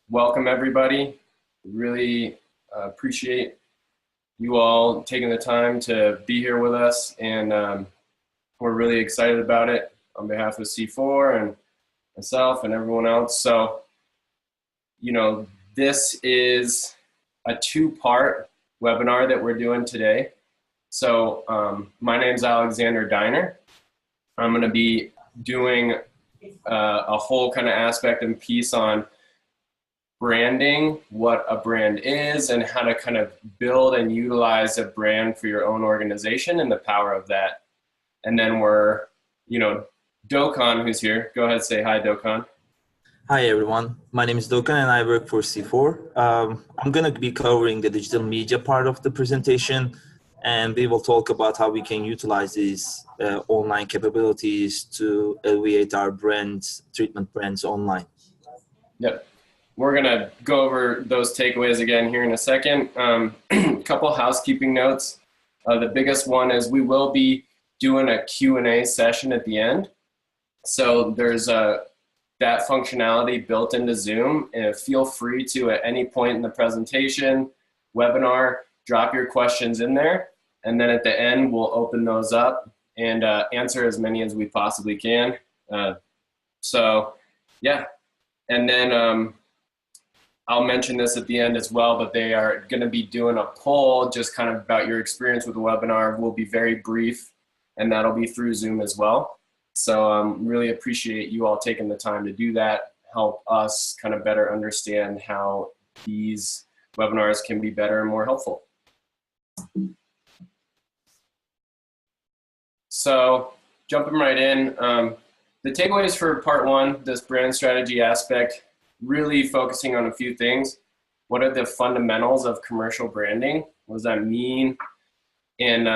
Welcome everybody. Really appreciate you all taking the time to be here with us, and we're really excited about it on behalf of C4 and myself and everyone else. So, this is a two-part webinar that we're doing today. So my name's Alexander Diner. I'm going to be doing a whole kind of aspect and piece on branding, what a brand is, and how to kind of build and utilize a brand for your own organization and the power of that. And then we're, Dogukan, who's here. Go ahead, say hi, Dogukan. Hi everyone, my name is Dogukan and I work for C4. I'm going to be covering the digital media part of the presentation, and we will talk about how we can utilize these online capabilities to elevate our brands, treatment brands online. Yep. We're going to go over those takeaways again here in a second. A couple housekeeping notes. The biggest one is we will be doing a Q&A session at the end. So there's that functionality built into Zoom, and feel free to, at any point in the presentation, webinar, drop your questions in there, and then at the end we'll open those up and answer as many as we possibly can. Yeah, and then I'll mention this at the end as well, but they are going to be doing a poll just kind of about your experience with the webinar. Will be very brief, and that'll be through Zoom as well. So really appreciate you all taking the time to do that, help us kind of better understand how these webinars can be better and more helpful. So jumping right in, the takeaways for part one, this brand strategy aspect, really focusing on a few things. What are the fundamentals of commercial branding? What does that mean? And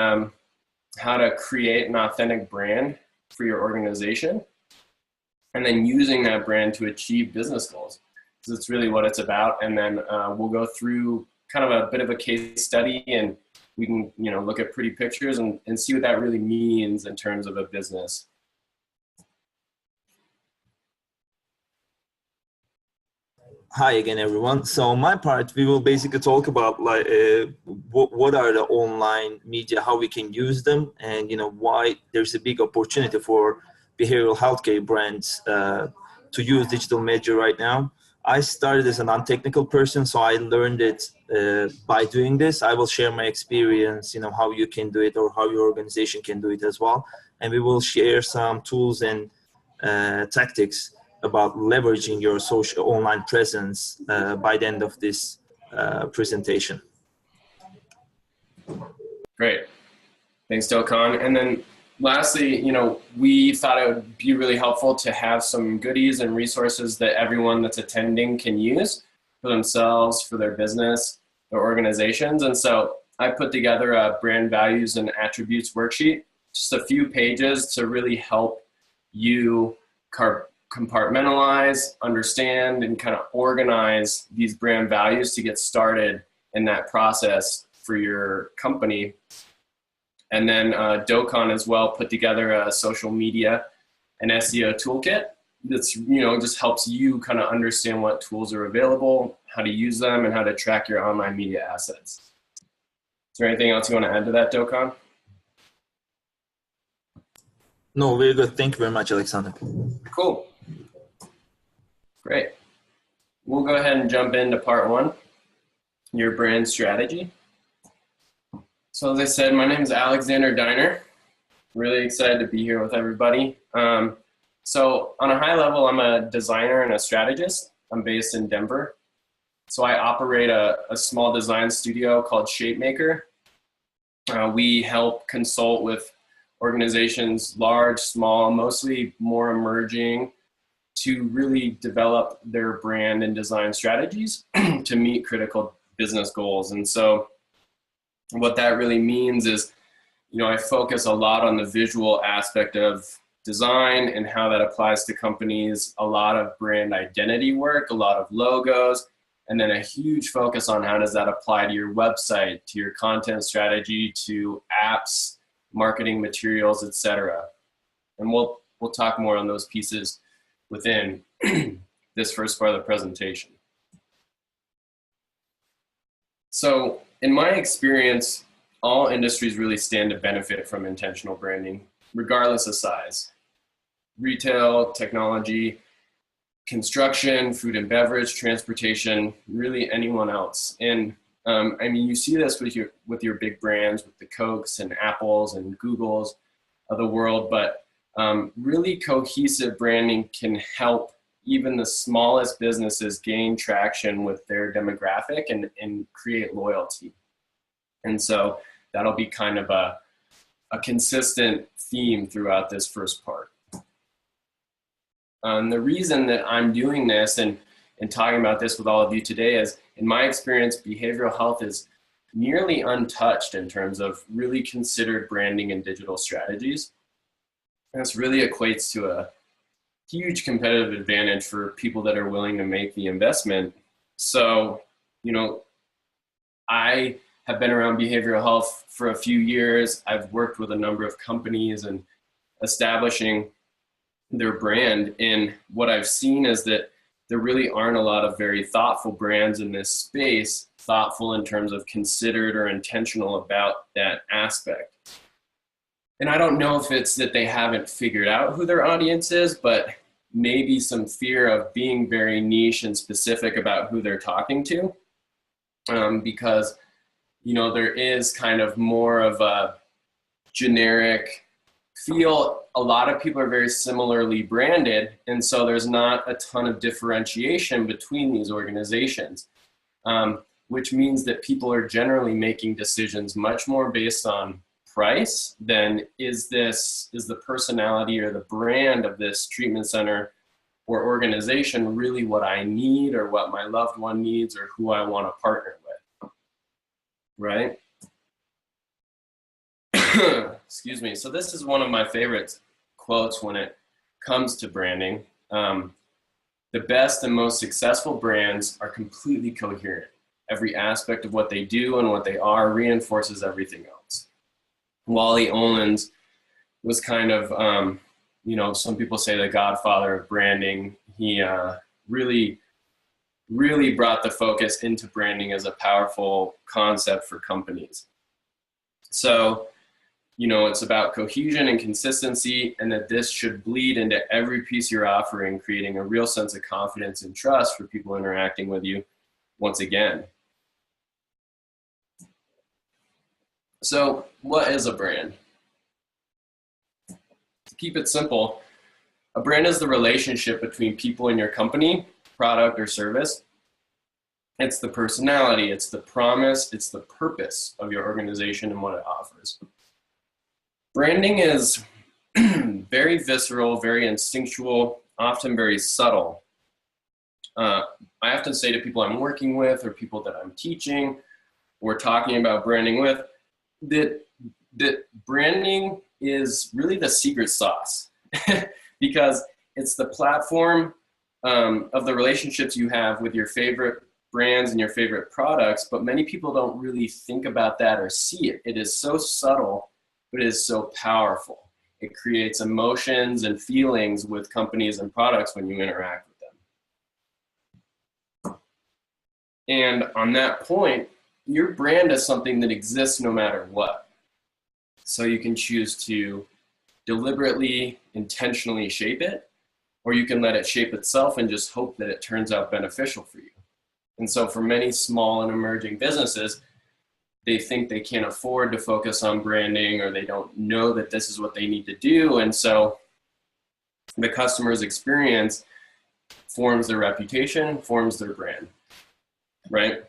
how to create an authentic brand for your organization, and then using that brand to achieve business goals, because it's really what it's about. And then we'll go through kind of a bit of a case study, and we can look at pretty pictures and see what that really means in terms of a business. Hi again, everyone. So on my part, we will basically talk about what are the online media, how we can use them, and why there's a big opportunity for behavioral healthcare brands to use digital media right now. I started as a non-technical person, so I learned it by doing this. I will share my experience, how you can do it or how your organization can do it as well, and we will share some tools and tactics about leveraging your social online presence by the end of this presentation. Great. Thanks, Dogukan. And then lastly, we thought it would be really helpful to have some goodies and resources that everyone that's attending can use for themselves, for their business, their organizations. And so I put together a brand values and attributes worksheet, just a few pages to really help you compartmentalize, understand, and kind of organize these brand values to get started in that process for your company. And then Dogukan as well put together a social media and SEO toolkit that's just helps you kind of understand what tools are available, how to use them, and how to track your online media assets. Is there anything else you want to add to that, Dogukan? No, very good. Thank you very much, Alexander. Cool. Great. We'll go ahead and jump into part one, your brand strategy. So as I said, my name is Alexander Diner. Really excited to be here with everybody. So on a high level, I'm a designer and a strategist. I'm based in Denver. So I operate a small design studio called Shapemaker. We help consult with organizations, large, small, mostly more emerging, to really develop their brand and design strategies to meet critical business goals. And so what that really means is, I focus a lot on the visual aspect of design and how that applies to companies, a lot of brand identity work, a lot of logos, and then a huge focus on how does that apply to your website, to your content strategy, to apps, marketing materials, etc. And we'll talk more on those pieces within. this first part of the presentation. So in my experience, all industries really stand to benefit from intentional branding, regardless of size. Retail, technology, construction, food and beverage, transportation, really anyone else. And I mean, you see this with your big brands, with the Cokes and Apples and Googles of the world, but really cohesive branding can help even the smallest businesses gain traction with their demographic and create loyalty. And so that'll be kind of a consistent theme throughout this first part. The reason that I'm doing this and talking about this with all of you today is, in my experience, behavioral health is nearly untouched in terms of really considered branding and digital strategies. And this really equates to a huge competitive advantage for people that are willing to make the investment. So, you know, I have been around behavioral health for a few years. I've worked with a number of companies and establishing their brand. And what I've seen is that there really aren't a lot of very thoughtful brands in this space, thoughtful in terms of considered or intentional about that aspect. And I don't know if it's that they haven't figured out who their audience is, but maybe some fear of being very niche and specific about who they're talking to. Because, you know, there is kind of more of a generic feel. A lot of people are very similarly branded, and so there's not a ton of differentiation between these organizations, which means that people are generally making decisions much more based on price than is the personality or the brand of this treatment center or organization really what I need or what my loved one needs or who I want to partner with, right? Excuse me. So this is one of my favorite quotes when it comes to branding. The best and most successful brands are completely coherent. Every aspect of what they do and what they are reinforces everything else. Wally Oland's was kind of, you know, some people say the godfather of branding. He really brought the focus into branding as a powerful concept for companies. So, you know, it's about cohesion and consistency, and that this should bleed into every piece you're offering, creating a real sense of confidence and trust for people interacting with you once again. So what is a brand? To keep it simple, a brand is the relationship between people in your company, product, or service. It's the personality, it's the promise, it's the purpose of your organization and what it offers. Branding is very visceral, very instinctual, often very subtle. I often say to people I'm working with or people that I'm teaching or talking about branding with, that branding is really the secret sauce because it's the platform of the relationships you have with your favorite brands and your favorite products, but many people don't really think about that or see it. It is so subtle, but it is so powerful. It creates emotions and feelings with companies and products when you interact with them. And on that point, your brand is something that exists no matter what. So you can choose to deliberately, intentionally shape it, or you can let it shape itself and just hope that it turns out beneficial for you. And so for many small and emerging businesses, they think they can't afford to focus on branding, or they don't know that this is what they need to do. And so the customer's experience forms their reputation, forms their brand, right?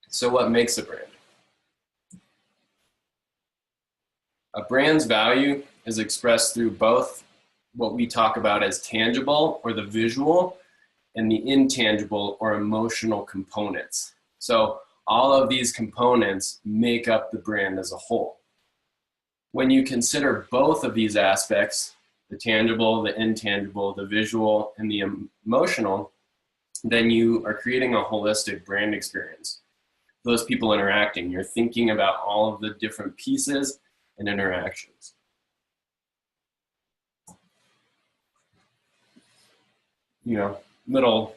So what makes a brand? A brand's value is expressed through both what we talk about as tangible or the visual and the intangible or emotional components. So all of these components make up the brand as a whole. When you consider both of these aspects, the tangible, the intangible, the visual, and the emotional, then you are creating a holistic brand experience. Those people interacting, you're thinking about all of the different pieces and interactions. You know, little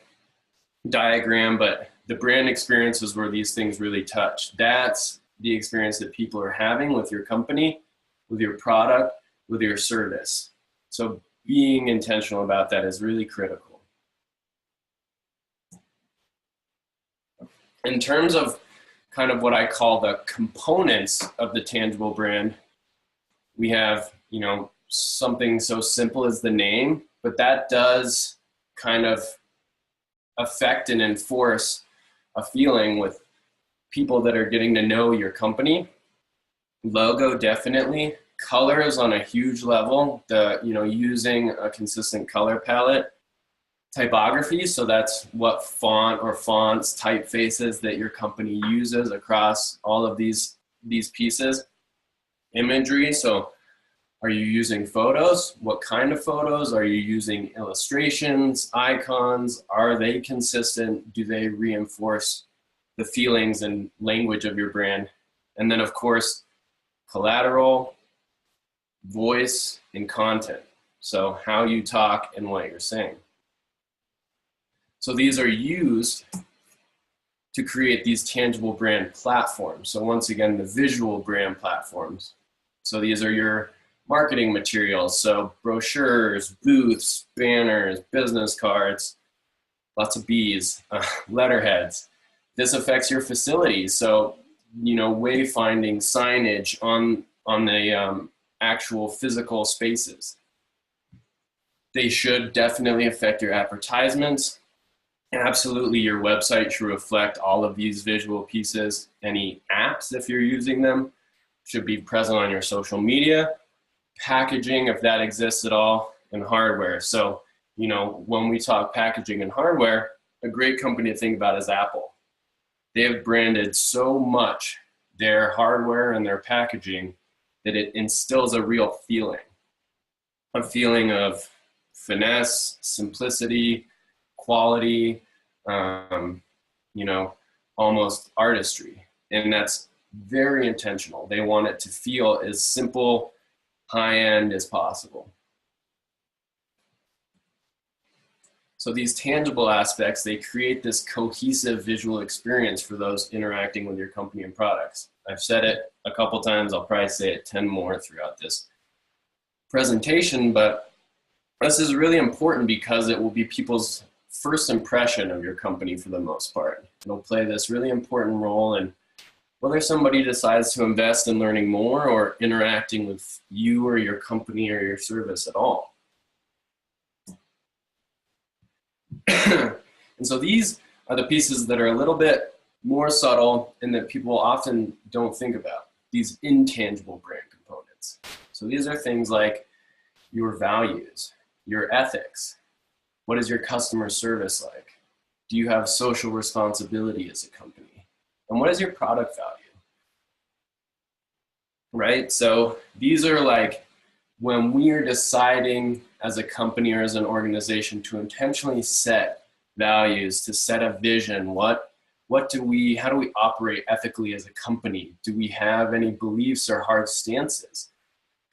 diagram, but the brand experience is where these things really touch. That's the experience that people are having with your company, with your product, with your service. So being intentional about that is really critical. In terms of kind of what I call the components of the tangible brand, we have, you know, something so simple as the name, but that does kind of affect and enforce a feeling with people that are getting to know your company. Logo, definitely. Colors on a huge level, using a consistent color palette. Typography, so that's what font or fonts, typefaces that your company uses across all of these pieces. Imagery, so are you using photos? What kind of photos? Are you using illustrations, icons? Are they consistent? Do they reinforce the feelings and language of your brand? And then, of course, collateral, voice, and content. So how you talk and what you're saying. So these are used to create these tangible brand platforms. So once again, the visual brand platforms. So these are your marketing materials. So brochures, booths, banners, business cards, lots of B's, letterheads. This affects your facilities. So, you know, wayfinding signage on the actual physical spaces. They should definitely affect your advertisements. Absolutely, your website should reflect all of these visual pieces. Any apps, if you're using them, should be present on your social media. Packaging, if that exists at all, and hardware. So, you know, when we talk packaging and hardware, a great company to think about is Apple. They have branded so much their hardware and their packaging that it instills a real feeling. A feeling of finesse, simplicity, quality, almost artistry. And that's very intentional. They want it to feel as simple, high-end as possible. So these tangible aspects, they create this cohesive visual experience for those interacting with your company and products. I've said it a couple times, I'll probably say it 10 more throughout this presentation, but this is really important because it will be people's first impression of your company for the most part. It'll play this really important role in whether somebody decides to invest in learning more or interacting with you or your company or your service at all. And so these are the pieces that are a little bit more subtle and that people often don't think about, these intangible brand components. So these are things like your values, your ethics. What is your customer service like? Do you have social responsibility as a company? And what is your product value? Right? So these are like when we are deciding as a company or as an organization to intentionally set values, to set a vision, how do we operate ethically as a company? Do we have any beliefs or hard stances?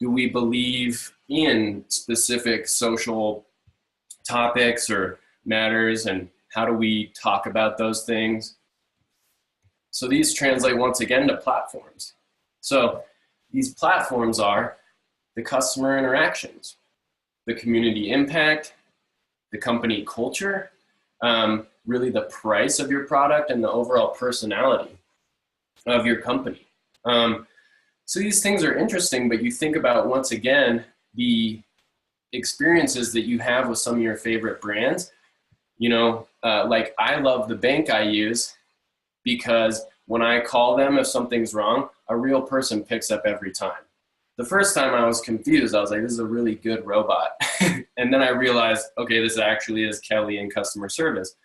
Do we believe in specific social topics or matters, and how do we talk about those things? So these translate once again to platforms. So these platforms are the customer interactions, the community impact, the company culture, really the price of your product, and the overall personality of your company. So these things are interesting, but you think about, once again, the experiences that you have with some of your favorite brands. You know, like I love the bank I use because when I call them if something's wrong, a real person picks up every time. The first time I was confused. I was like, this is a really good robot. And then I realized, okay, this actually is Kelly in customer service.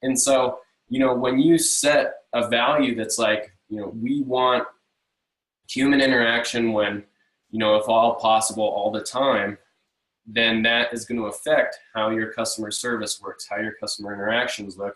And so, you know, when you set a value that's like, you know, we want human interaction when, you know, if all possible, all the time, then that is going to affect how your customer service works, how your customer interactions look.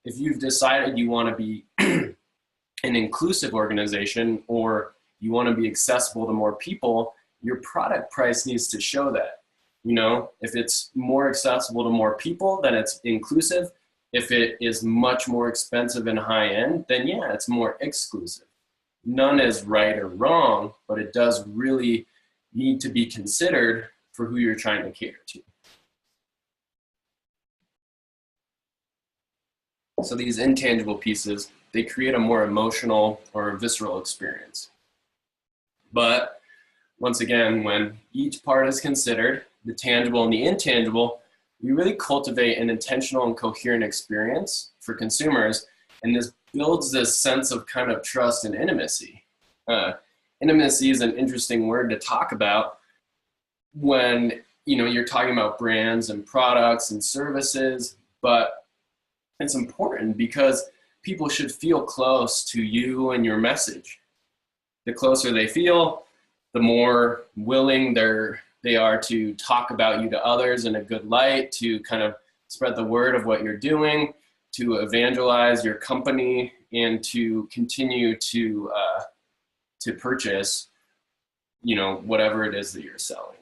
If you've decided you want to be an inclusive organization, or you want to be accessible to more people, your product price needs to show that. You know, if it's more accessible to more people, then it's inclusive. If it is much more expensive and high end, then yeah, it's more exclusive. None is right or wrong, but it does really need to be considered for who you're trying to cater to. So these intangible pieces, they create a more emotional or visceral experience. But once again, when each part is considered, the tangible and the intangible, we really cultivate an intentional and coherent experience for consumers, and this builds this sense of kind of trust and intimacy. Intimacy is an interesting word to talk about when you're talking about brands and products and services, but it's important because people should feel close to you and your message. The closer they feel, the more willing they are to talk about you to others in a good light, to kind of spread the word of what you're doing, to evangelize your company, and to continue to purchase, whatever it is that you're selling.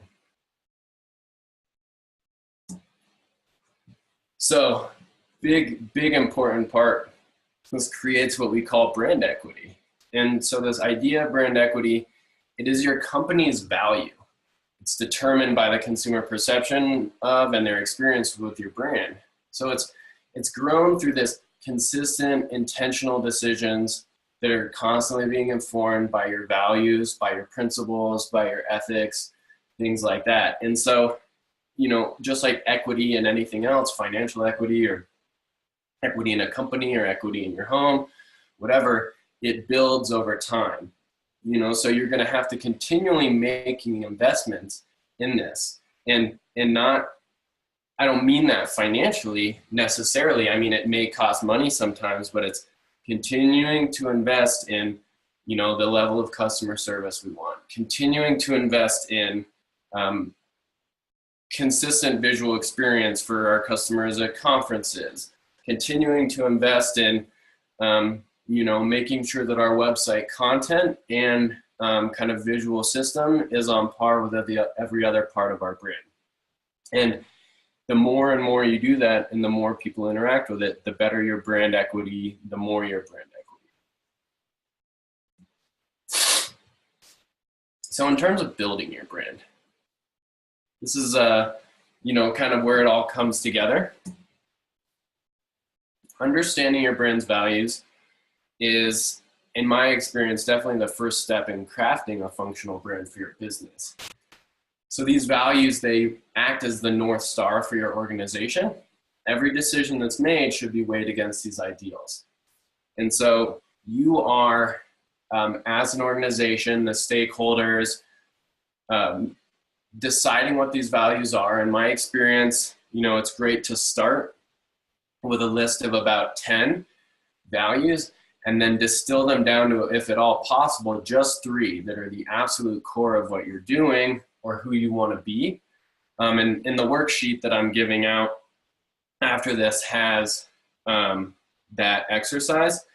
So big important part, this creates what we call brand equity. And so this idea of brand equity, it is your company's value. It's determined by the consumer perception of and their experience with your brand. So it's grown through this consistent, intentional decisions that are constantly being informed by your values, by your principles, by your ethics, things like that. And so, just like equity in anything else, financial equity or equity in a company or equity in your home, whatever, it builds over time. So you're going to have to continually making investments in this, and not, I don't mean that financially necessarily. I mean, it may cost money sometimes, but it's continuing to invest in, the level of customer service we want, continuing to invest in consistent visual experience for our customers at conferences, continuing to invest in making sure that our website content and kind of visual system is on par with every other part of our brand. And the more and more you do that and the more people interact with it, the better your brand equity, the more your brand equity. So in terms of building your brand, this is kind of where it all comes together. Understanding your brand's values is, in my experience, definitely the first step in crafting a functional brand for your business. So these values, they act as the North Star for your organization. Every decision that's made should be weighed against these ideals. And so you are, as an organization, the stakeholders, deciding what these values are. In my experience, it's great to start with a list of about 10 values and then distill them down to, if at all possible, just 3 that are the absolute core of what you're doing or who you want to be. And the worksheet that I'm giving out after this has that exercise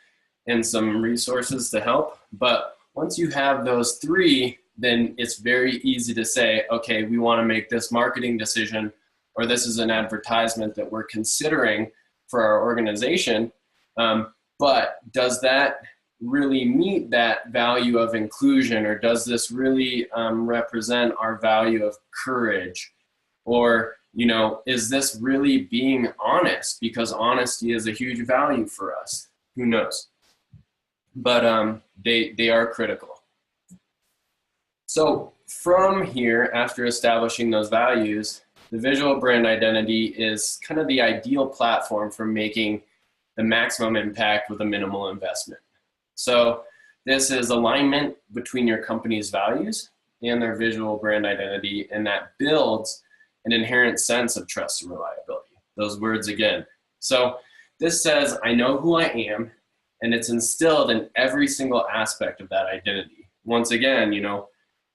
and some resources to help. But once you have those 3, then it's very easy to say, okay, we want to make this marketing decision, or this is an advertisement that we're considering for our organization. But does that really meet that value of inclusion, or does this really represent our value of courage? Or, is this really being honest? Because honesty is a huge value for us. Who knows? But they are critical. So from here, after establishing those values, the visual brand identity is kind of the ideal platform for making the maximum impact with a minimal investment. So this is alignment between your company's values and their visual brand identity, and that builds an inherent sense of trust and reliability. Those words again. So this says, I know who I am, and it's instilled in every single aspect of that identity. Once again,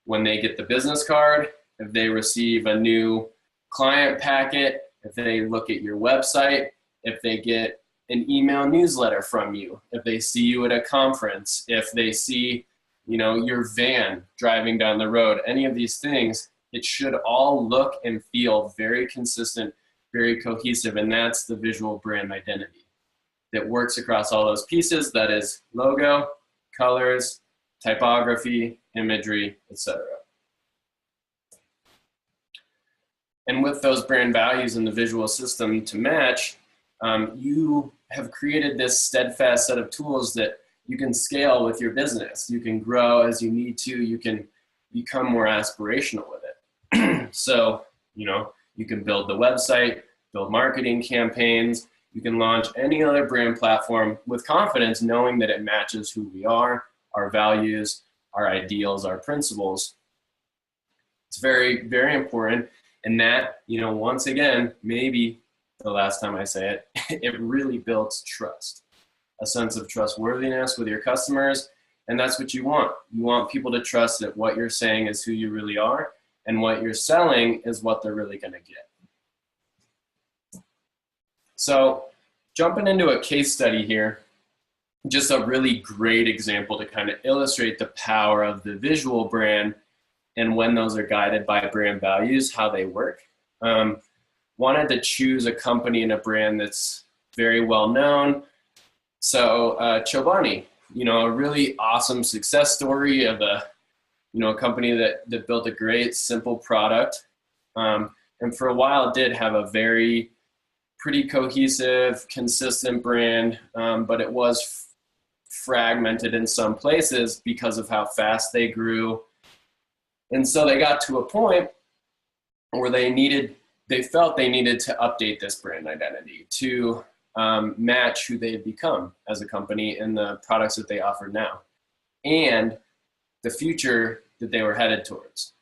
when they get the business card, if they receive a new client packet, if they look at your website, if they get an email newsletter from you, if they see you at a conference, if they see you know, your van driving down the road, any of these things, it should all look and feel very consistent, very cohesive, and that's the visual brand identity that works across all those pieces. That is logo, colors, typography, imagery, etc. And with those brand values in the visual system to match, you have created this steadfast set of tools that you can scale with your business. You can grow as you need to. You can become more aspirational with it. So, you know, you can build the website, build marketing campaigns. You can launch any other brand platform with confidence, knowing that it matches who we are, our values, our ideals, our principles. It's very, very important. And that, you know, once again, maybe the last time I say it, it really builds trust, a sense of trustworthiness with your customers. And that's what you want. You want people to trust that what you're saying is who you really are, and what you're selling is what they're really going to get. So jumping into a case study here, just a really great example to kind of illustrate the power of the visual brand and when those are guided by brand values, how they work. Wanted to choose a company and a brand that's very well known. So Chobani, you know, a really awesome success story of a, you know, a company that built a great, simple product. And for a while did have a very pretty cohesive, consistent brand, but it was fragmented in some places because of how fast they grew. And so they got to a point where they felt they needed to update this brand identity to match who they had become as a company and the products that they offered now, and the future that they were headed towards.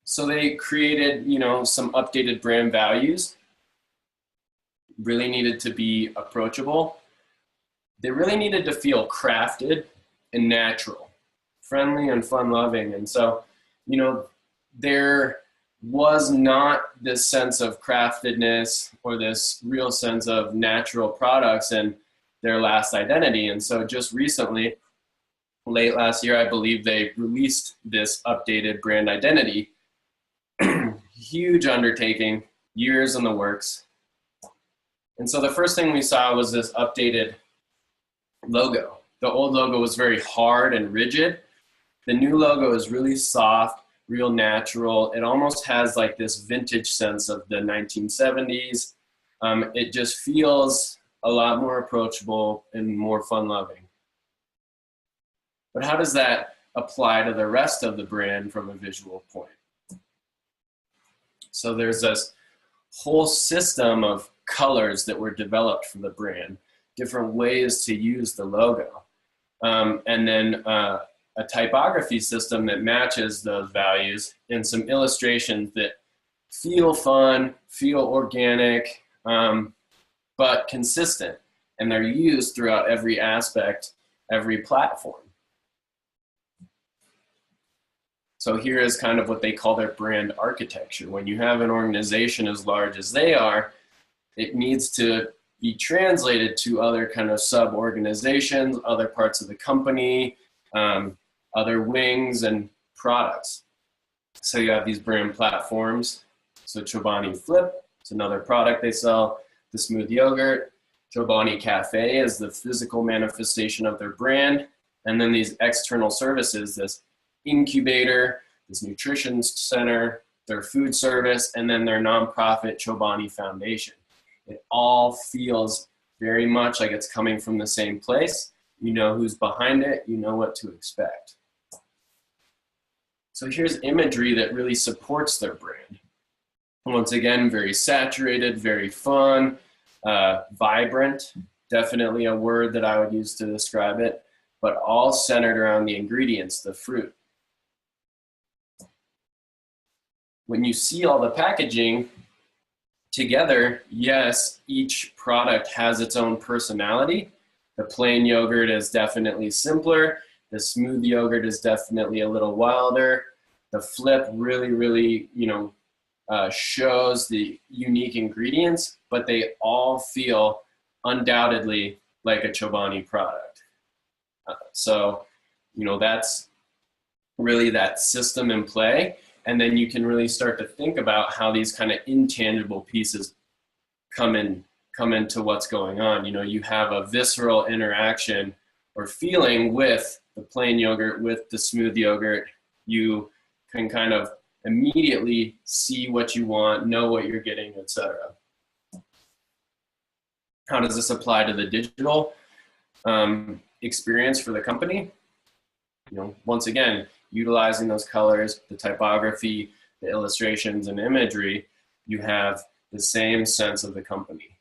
So they created, you know, some updated brand values. Really needed to be approachable. They really needed to feel crafted and natural, friendly and fun-loving. And so, you know, there was not this sense of craftedness or this real sense of natural products in their last identity. And so just recently, late last year, I believe they released this updated brand identity. Huge undertaking, years in the works. And so the first thing we saw was this updated logo. The old logo was very hard and rigid. The new logo is really soft, real natural. It almost has like this vintage sense of the 1970s. It just feels a lot more approachable and more fun-loving. But how does that apply to the rest of the brand from a visual point? So there's this whole system of colors that were developed for the brand, different ways to use the logo, and then a typography system that matches those values, and some illustrations that feel fun, feel organic, but consistent, and they're used throughout every aspect, every platform. So here is kind of what they call their brand architecture. When you have an organization as large as they are, it needs to be translated to other kind of sub-organizations, other parts of the company, other wings and products. So you have these brand platforms. So Chobani Flip, it's another product they sell, the smooth yogurt. Chobani Cafe is the physical manifestation of their brand. And then these external services, this incubator, this nutrition center, their food service, and then their nonprofit Chobani Foundation. It all feels very much like it's coming from the same place. You know who's behind it, you know what to expect. So here's imagery that really supports their brand. Once again, very saturated, very fun, vibrant, definitely a word that I would use to describe it, but all centered around the ingredients, the fruit. When you see all the packaging together, yes, each product has its own personality. The plain yogurt is definitely simpler. The smooth yogurt is definitely a little wilder. The flip really, shows the unique ingredients, but they all feel undoubtedly like a Chobani product. So You know, that's really that system in play. And then you can really start to think about how these kind of intangible pieces come into what's going on. You know, you have a visceral interaction or feeling with the plain yogurt, with the smooth yogurt. You can kind of immediately see what you want, know what you're getting, etc. How does this apply to the digital experience for the company? You know, once again, utilizing those colors, the typography, the illustrations and imagery, you have the same sense of the company.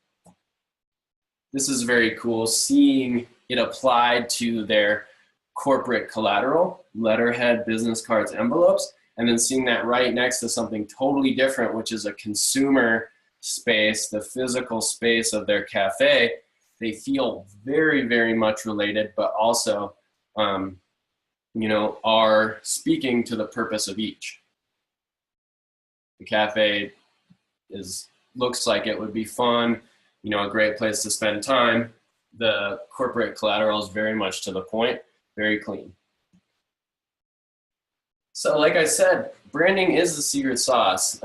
This is very cool, seeing it applied to their corporate collateral, letterhead, business cards, envelopes, and then seeing that right next to something totally different, which is a consumer space, the physical space of their cafe. They feel very, very much related, but also, you know, are speaking to the purpose of each. The cafe looks like it would be fun, you know, a great place to spend time. The corporate collateral is very much to the point, very clean. So like I said, branding is the secret sauce.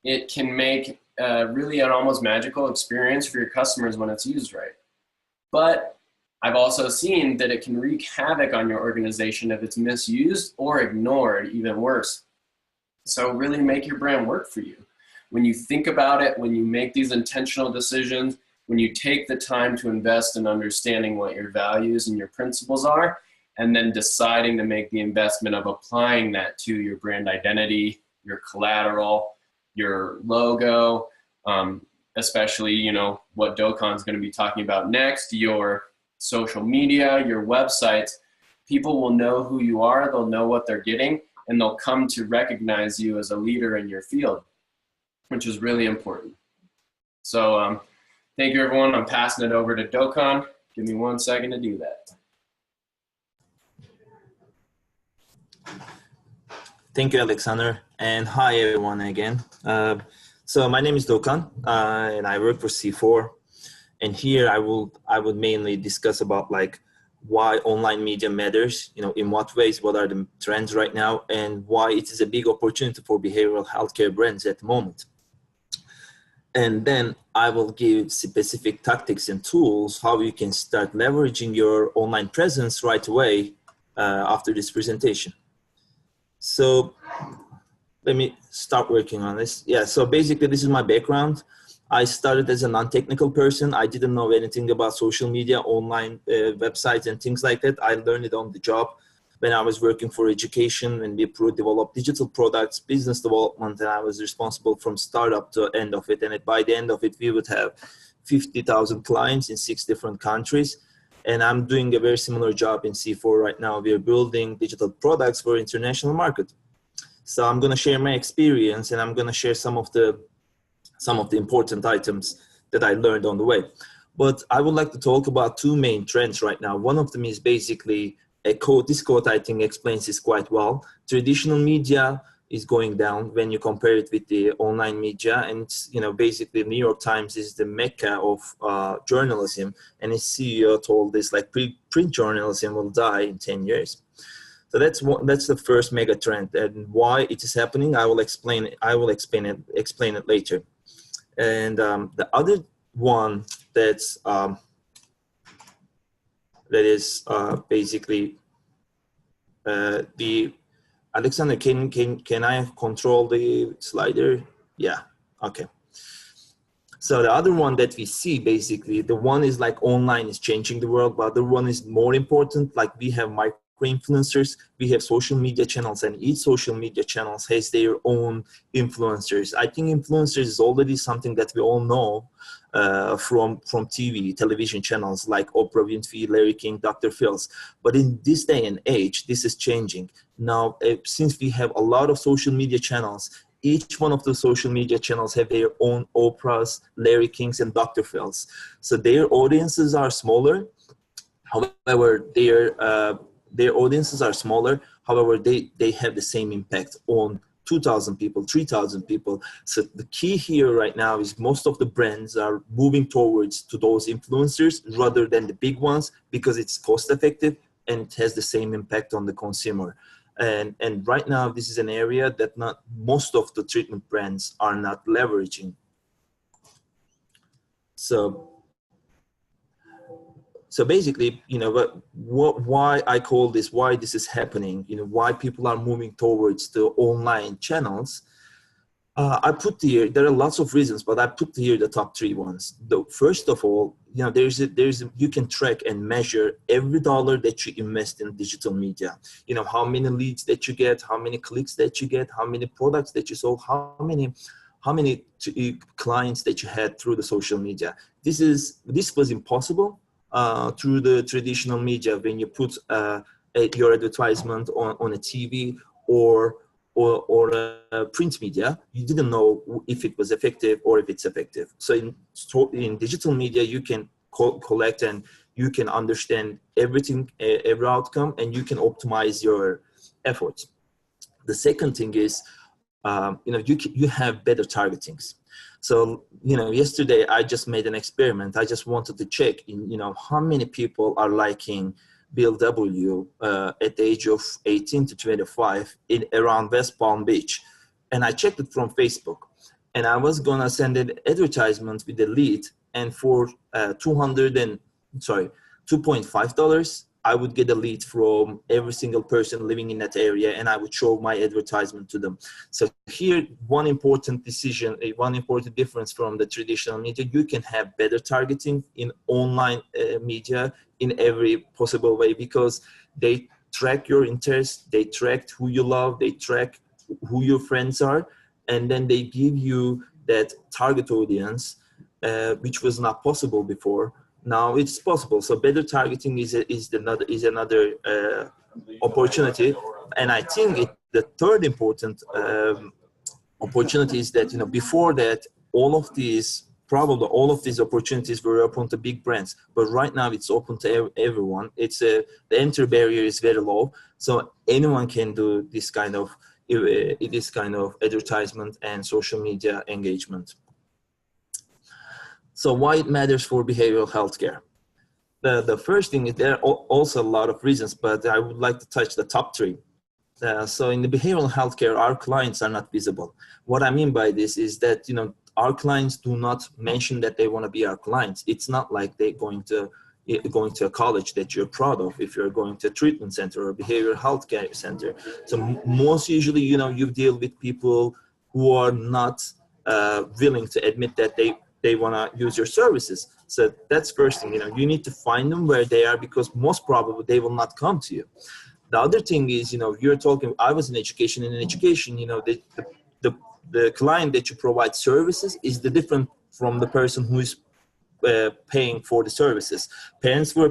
It can make really an almost magical experience for your customers when it's used right. But I've also seen that it can wreak havoc on your organization if it's misused or ignored, even worse. So really make your brand work for you. When you think about it, when you make these intentional decisions, when you take the time to invest in understanding what your values and your principles are, and then deciding to make the investment of applying that to your brand identity, your collateral, your logo, especially, you know, what Dogukan is going to be talking about next, your social media, your websites, people will know who you are, they'll know what they're getting, and they'll come to recognize you as a leader in your field, which is really important. So thank you, everyone. I'm passing it over to Dogukan. Give me 1 second to do that. Thank you, Alexander, and hi everyone again. So my name is Dogukan, and I work for C4. And here I would mainly discuss about like why online media matters, you know, in what ways, what are the trends right now, and why it is a big opportunity for behavioral healthcare brands at the moment. And then I will give specific tactics and tools how you can start leveraging your online presence right away after this presentation. So let me start working on this. Yeah, so basically this is my background. I started as a non-technical person. I didn't know anything about social media, online websites and things like that. I learned it on the job when I was working for education, and we developed digital products, business development, and I was responsible from startup to end of it. And by the end of it, we would have 50,000 clients in 6 different countries. And I'm doing a very similar job in C4 right now. We are building digital products for international market. So I'm going to share my experience, and I'm going to share some of the important items that I learned on the way. But I would like to talk about 2 main trends right now. One of them is basically a quote. This quote, I think, explains this quite well. Traditional media is going down when you compare it with the online media. And it's, you know, basically New York Times is the mecca of journalism. And its CEO told this, like, print journalism will die in 10 years. So that's the first mega trend, and why it is happening, I will explain it later. And the other one that is basically the Alexander, can I control the slider? Yeah, okay. So the other one that we see, basically, the one is like online is changing the world, but the other one is more important. Like we have micro-influencers, we have social media channels, and each social media channels has their own influencers. I think influencers is already something that we all know from television channels like Oprah Winfrey, Larry King, Dr. Phil's. But in this day and age, this is changing. Now, since we have a lot of social media channels, each one of the social media channels have their own Oprahs, Larry Kings, and Dr. Phil's. So their audiences are smaller. However, their audiences are smaller. However, they have the same impact on 2,000 people, 3,000 people. So the key here right now is most of the brands are moving towards to those influencers rather than the big ones, because it's cost effective, and it has the same impact on the consumer. And right now, this is an area that not most of the treatment brands are not leveraging. So basically, why I call this, why this is happening, why people are moving towards the online channels. I put here, there are lots of reasons, but I put here the top 3 ones. First of all, you can track and measure every dollar that you invest in digital media. How many leads that you get, how many clicks that you get, how many products that you sold, how many clients that you had through the social media. This was impossible through the traditional media when you put your advertisement on a TV or a print media. You didn't know if it was effective or if it's effective. So in digital media, you can collect and you can understand everything, every outcome, and you can optimize your efforts. The second thing is, you have better targetings. So, yesterday I just made an experiment. I just wanted to check how many people are liking Bill W. At the age of 18 to 25 around West Palm Beach. And I checked it from Facebook. And I was going to send an advertisement with a lead. And for $2.5, I would get a lead from every single person living in that area, and I would show my advertisement to them. So here, one important difference from the traditional media, you can have better targeting in online media in every possible way, because they track your interests, they track who you love, they track who your friends are, and then they give you that target audience, which was not possible before. Now it's possible. So better targeting is another opportunity. And I think the third important opportunity is that, before that, all of these opportunities were open to big brands, but right now it's open to everyone. The entry barrier is very low, so anyone can do this kind of advertisement and social media engagement. So why it matters for behavioral healthcare? The first thing is, there are also a lot of reasons, but I would like to touch the top 3. So in the behavioral healthcare, our clients are not visible. What I mean by this is that, our clients do not mention that they want to be our clients. It's not like they're going to a college that you're proud of if you're going to a treatment center or a behavioral healthcare center. So most usually, you deal with people who are not willing to admit that they want to use your services. So that's first thing, you need to find them where they are, because most probably they will not come to you. The other thing is, you're talking, I was in education, and in education, the client that you provide services is different from the person who is paying for the services. Parents were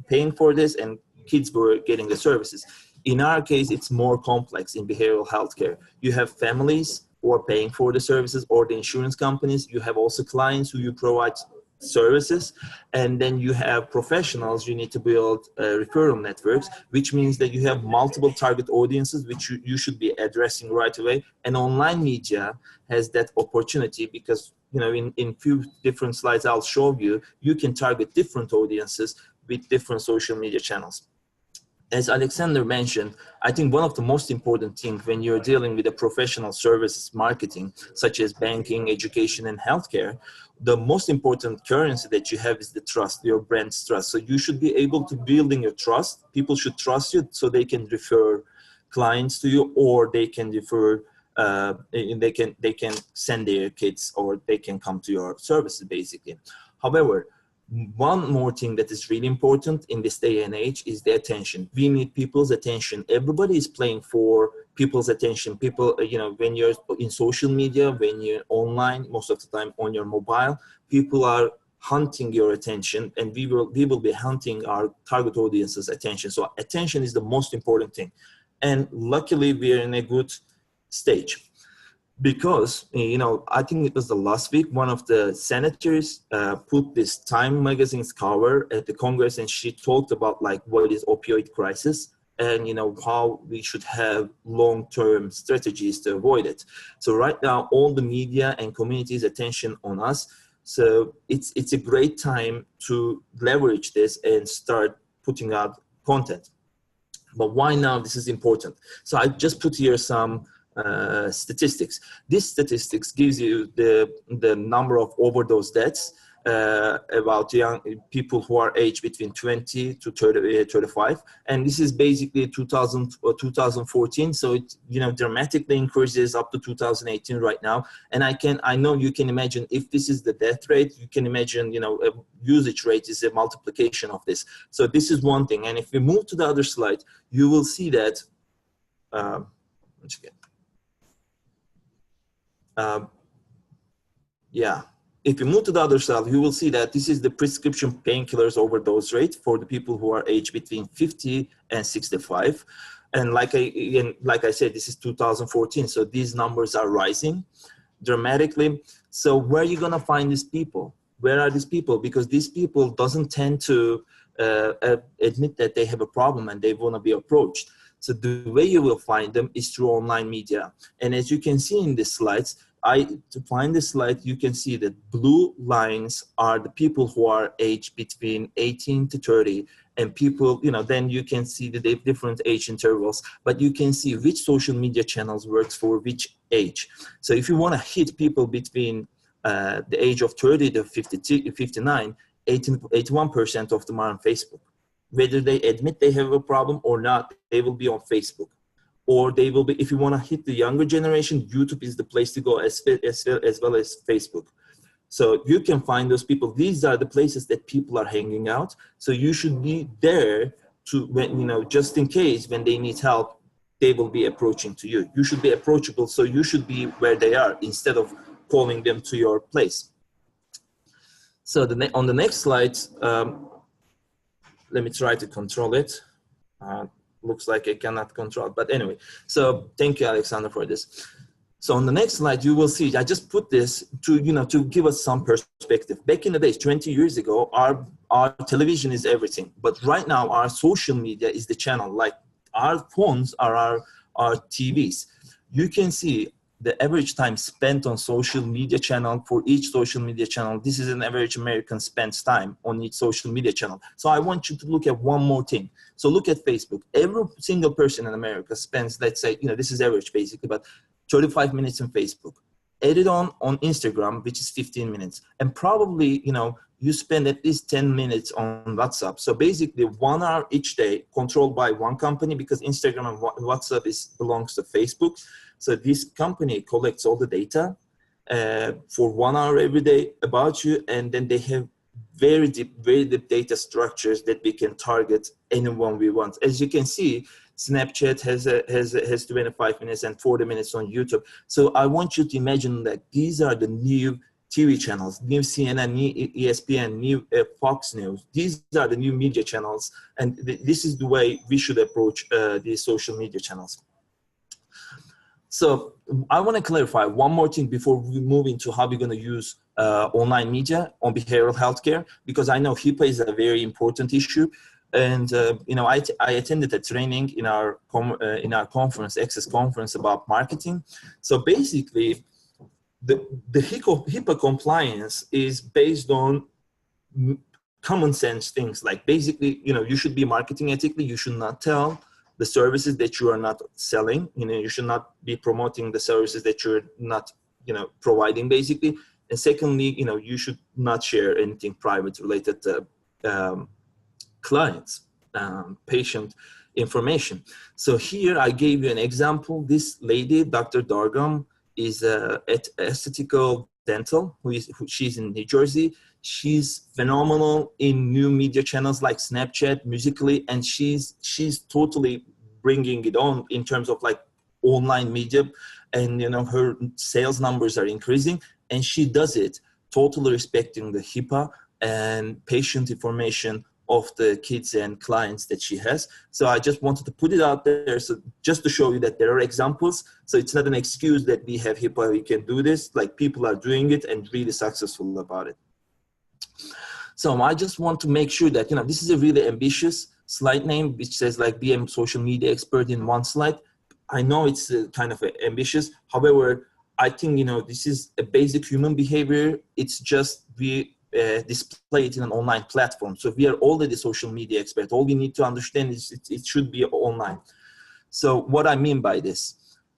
paying for this, and kids were getting the services. In our case, it's more complex in behavioral healthcare. You have families who are paying for the services, or the insurance companies. You have also clients who you provide services, and then you have professionals. You need to build referral networks, which means that you have multiple target audiences which you should be addressing right away. And online media has that opportunity, because in few different slides I'll show you can target different audiences with different social media channels. As Alexander mentioned, I think one of the most important things when you're dealing with a professional services marketing, such as banking, education, and healthcare, the most important currency that you have is the trust, your brand's trust. So you should be able to build in your trust. People should trust you so they can refer clients to you, or they can refer, they can send their kids, or they can come to your services basically. However, one more thing that is really important in this day and age is the attention. We need people's attention. Everybody is playing for people's attention. People, when you're in social media, when you're online, most of the time on your mobile, people are hunting your attention, and we will be hunting our target audience's attention. So attention is the most important thing. And luckily we are in a good stage. Because, I think it was the last week, one of the senators put this Time magazine's cover at the Congress, and she talked about what is opioid crisis, and how we should have long-term strategies to avoid it. So right now, all the media and community's attention on us. So it's a great time to leverage this and start putting out content. But why now this is important? So I just put here some statistics. This statistics gives you the number of overdose deaths about young people who are aged between 20 to 35, and this is basically 2000 or 2014. So it dramatically increases up to 2018 right now. And I know you can imagine, if this is the death rate, you can imagine a usage rate is a multiplication of this. So this is one thing. And if we move to the other slide, you will see that once again. If you move to the other side, you will see that this is the prescription painkillers overdose rate for the people who are aged between 50 and 65. And like I said, this is 2014. So these numbers are rising dramatically. So where are you going to find these people? Where are these people? Because these people doesn't tend to admit that they have a problem and they want to be approached. So the way you will find them is through online media. And as you can see in the slides, to find this slide, you can see that blue lines are the people who are aged between 18 to 30, and people, then you can see the different age intervals, but you can see which social media channels works for which age. So if you want to hit people between the age of 30 to 59, 81% of them are on Facebook. Whether they admit they have a problem or not, they will be on Facebook. Or they will be, if you want to hit the younger generation, YouTube is the place to go as well as Facebook. So you can find those people. These are the places that people are hanging out. So you should be there to, when, just in case when they need help, they will be approaching to you. You should be approachable. So you should be where they are instead of calling them to your place. So on the next slide, let me try to control it. Looks like I cannot control, but anyway. So thank you, Alexander, for this. So on the next slide, you will see, I just put this to give us some perspective. Back in the days, 20 years ago, our television is everything. But right now, our social media is the channel. Like our phones are our TVs. You can see the average time spent on social media channel for each social media channel. This is an average American spends time on each social media channel. So I want you to look at one more thing. So look at Facebook. Every single person in America spends, let's say, this is average basically, but 35 minutes on Facebook. Add it on Instagram, which is 15 minutes. And probably, you spend at least 10 minutes on WhatsApp. So basically 1 hour each day controlled by one company, because Instagram and WhatsApp belongs to Facebook. So this company collects all the data for 1 hour every day about you, and then they have very deep data structures that we can target anyone we want. As you can see, Snapchat has 25 minutes and 40 minutes on YouTube. So I want you to imagine that these are the new TV channels, new CNN, new ESPN, new Fox News. These are the new media channels, and this is the way we should approach these social media channels. So I want to clarify one more thing before we move into how we're going to use online media on behavioral healthcare, because I know HIPAA is a very important issue. And I attended a training in our conference, Access Conference, about marketing. So basically, the HIPAA compliance is based on common sense things, like basically, you should be marketing ethically. You should not tell the services that you are not selling. You should not be promoting the services that you're not, providing basically. And secondly, you should not share anything private related to clients, patient information. So here I gave you an example. This lady, Dr. Dogukan, is at Aesthetical Dental, she's in New Jersey. She's phenomenal in new media channels like Snapchat, Musical.ly, and she's totally bringing it on in terms of like online media, and her sales numbers are increasing, and she does it totally respecting the HIPAA and patient information of the kids and clients that she has. So I just wanted to put it out there, so just to show you that there are examples. So it's not an excuse that we have HIPAA, we can do this. Like, people are doing it and really successful about it. So I just want to make sure that, this is a really ambitious slide name, which says like be a social media expert in one slide. I know it's kind of ambitious. However, I think, this is a basic human behavior. It's just we display it in an online platform. So we are already social media experts. All we need to understand is it should be online. So what I mean by this,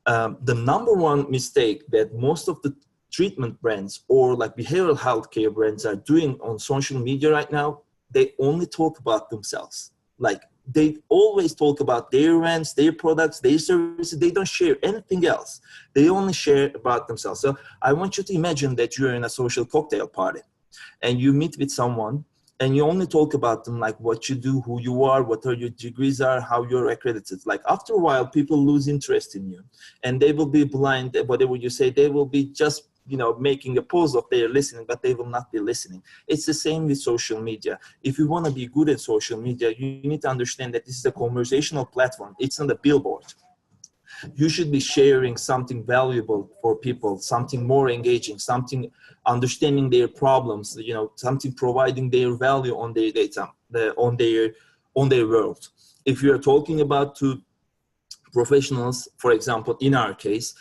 the number one mistake that most of the treatment brands or like behavioral healthcare brands are doing on social media right now, they only talk about themselves. Like they always talk about their rents, their products, their services. They don't share anything else. They only share about themselves. So I want you to imagine that you're in a social cocktail party and you meet with someone and you only talk about them, like what you do, who you are, what are your degrees are, how you're accredited. Like after a while, people lose interest in you and they will be blind. Whatever you say, they will be just, you know, making a pose of they're listening, but they will not be listening. It's the same with social media. If you want to be good at social media, you need to understand that this is a conversational platform. It's not a billboard. You should be sharing something valuable for people, something more engaging, something understanding their problems, you know, something providing their value on their data, on their world. If you're talking about to professionals, for example, in our case,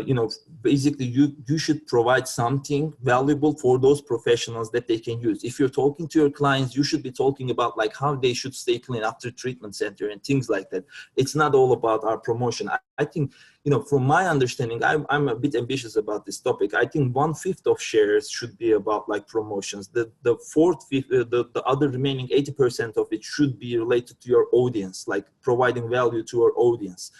you know, basically you should provide something valuable for those professionals that they can use. If you're talking to your clients, you should be talking about like how they should stay clean after treatment center and things like that. It's not all about our promotion. I think, you know, from my understanding, I'm a bit ambitious about this topic. I think 1/5 of shares should be about like promotions. The other remaining 80% of it should be related to your audience, like providing value to your audience.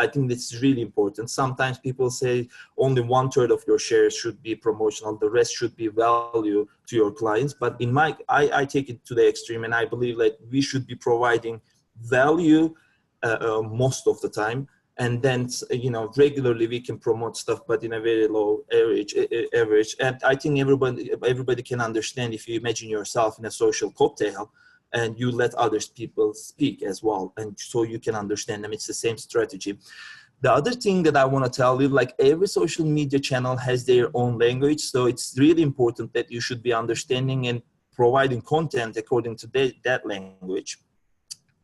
I think that's really important. Sometimes people say only 1/3 of your shares should be promotional, the rest should be value to your clients. But in I take it to the extreme, and I believe that we should be providing value most of the time. And then, you know, regularly we can promote stuff, but in a very low average. And I think everybody can understand if you imagine yourself in a social cocktail, and you let others people speak as well. And so you can understand them. It's the same strategy. The other thing that I want to tell you, like every social media channel has their own language. So it's really important that you should be understanding and providing content according to that language.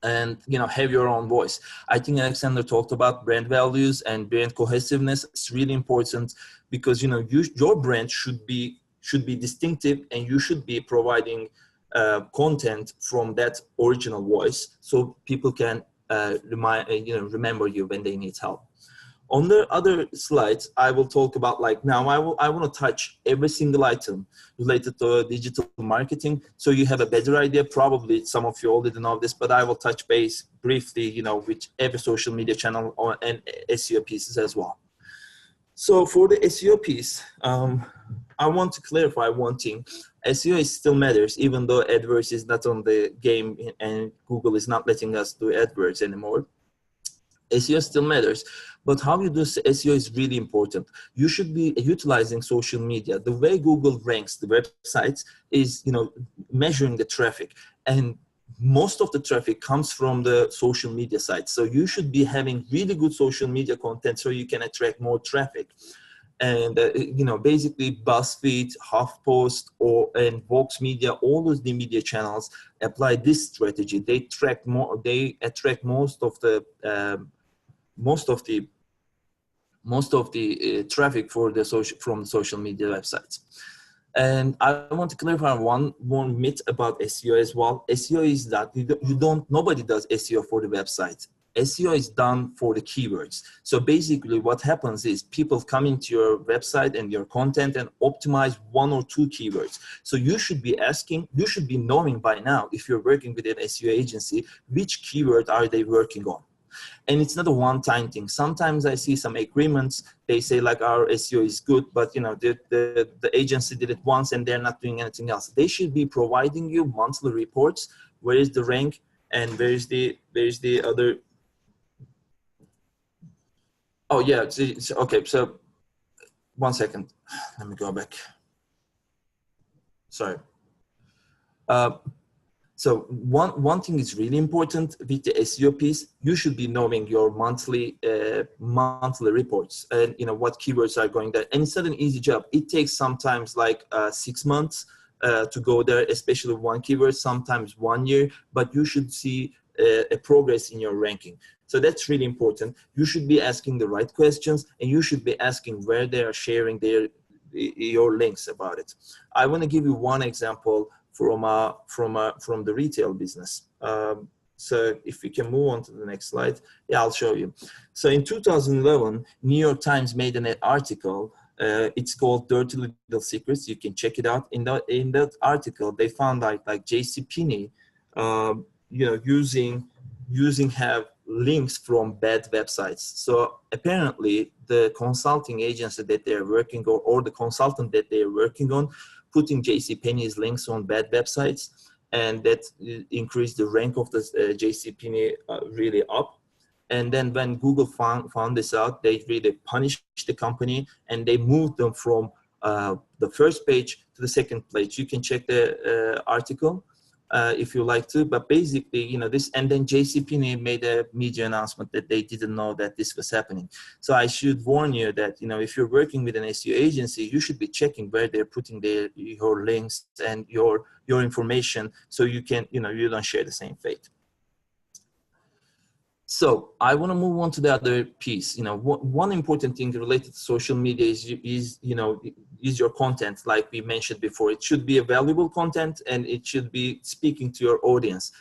And, you know, have your own voice. I think Alexander talked about brand values and brand cohesiveness. It's really important because, you know, your brand should be distinctive, and you should be providing content from that original voice so people can remember you when they need help. On the other slides, I will talk about like now I want to touch every single item related to digital marketing, so you have a better idea. Probably some of you already know this, but I will touch base briefly, you know, with every social media channel and SEO pieces as well. So for the SEO piece, I want to clarify one thing. SEO still matters, even though AdWords is not on the game and Google is not letting us do AdWords anymore. SEO still matters, but how you do SEO is really important. You should be utilizing social media. The way Google ranks the websites is, you know, measuring the traffic, and most of the traffic comes from the social media sites. So you should be having really good social media content so you can attract more traffic. And you know, basically BuzzFeed, HuffPost, and Vox Media, all those media channels apply this strategy. They attract most of the traffic for the from social media websites. And I want to clarify one more myth about SEO as well. SEO is that nobody does SEO for the website. SEO is done for the keywords. So basically what happens is people come into your website and your content and optimize 1 or 2 keywords. So you should be knowing by now, if you're working with an SEO agency, which keyword are they working on. And it's not a one-time thing. Sometimes I see some agreements, they say like our SEO is good, but you know, the agency did it once and they're not doing anything else. They should be providing you monthly reports. Where is the rank and where is the other. Oh yeah, it's okay. So 1 second, let me go back. Sorry. So one thing is really important with the SEO piece. You should be knowing your monthly reports and, you know, what keywords are going there. And it's not an easy job. It takes sometimes like 6 months to go there, especially one keyword, sometimes 1 year, but you should see a progress in your ranking. So that's really important. You should be asking the right questions, and you should be asking where they are sharing your links about it. I want to give you one example from the retail business. So if we can move on to the next slide, yeah, I'll show you. So in 2011, New York Times made an article. It's called Dirty Little Secrets. You can check it out. In that article, they found like JCPenney, using have links from bad websites. So apparently, the consulting agency that they're working on, or the consultant that they're working on, putting JCPenney's links on bad websites, and that increased the rank of the JCPenney really up. And then when Google found this out, they really punished the company, and they moved them from the first page to the second page. You can check the article if you like to, but basically, this, and then JCPenney made a media announcement that they didn't know that this was happening. So I should warn you that, if you're working with an SEO agency, you should be checking where they're putting your links and your information, so you can, you don't share the same fate. So I want to move on to the other piece. One important thing related to social media is your content. Like we mentioned before, it should be a valuable content, and it should be speaking to your audience.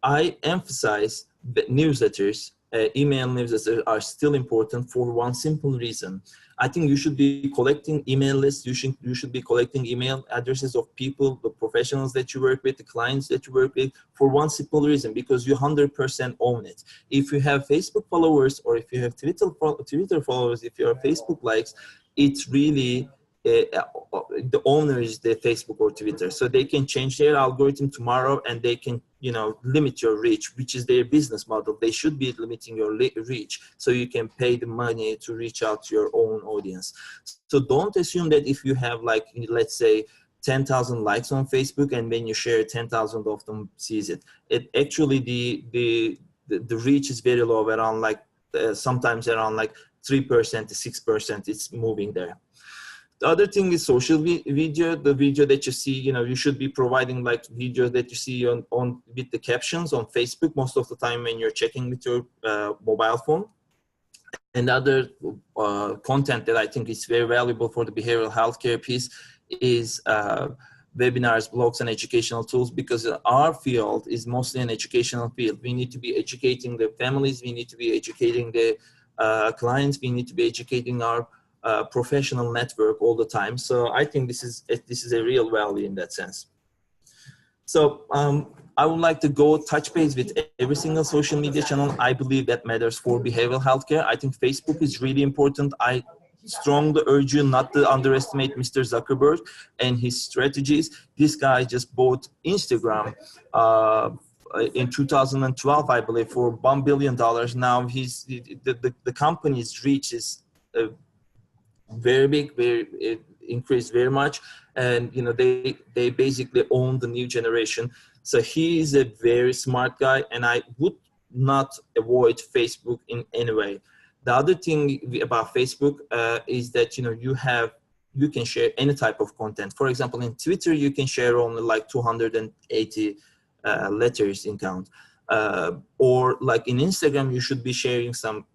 I emphasize that newsletters, email newsletters are still important for one simple reason. I think you should be collecting email lists. You should be collecting email addresses of people, the professionals that you work with, the clients that you work with, for one simple reason, because you 100% own it. If you have Facebook followers, or if you have Twitter followers, if you have Facebook likes, it's really the owner is the Facebook or Twitter. So they can change their algorithm tomorrow, and they can, limit your reach, which is their business model. They should be limiting your reach, so you can pay the money to reach out to your own audience. So don't assume that if you have, like, let's say 10,000 likes on Facebook, and when you share, 10,000 of them sees it. It actually, the reach is very low, around sometimes around 3% to 6%. It's moving there. The other thing is social video. The video that you see, you should be providing videos that you see on with the captions on Facebook most of the time when you're checking with your mobile phone. And other content that I think is very valuable for the behavioral healthcare piece is webinars, blogs, and educational tools, because our field is mostly an educational field. We need to be educating the families. We need to be educating the clients. We need to be educating our professional network all the time. So I think this is a real value in that sense. So I would like to go touch base with every single social media channel. I believe that matters for behavioral healthcare. I think Facebook is really important. I strongly urge you not to underestimate Mr. Zuckerberg and his strategies. This guy just bought Instagram in 2012, I believe, for $1 billion. Now the company's reach is very big, it increased very much, and they basically own the new generation. So he is a very smart guy, and I would not avoid Facebook in any way. The other thing about Facebook is that you can share any type of content. For example, in Twitter you can share only 280 letters in count, or in Instagram you should be sharing some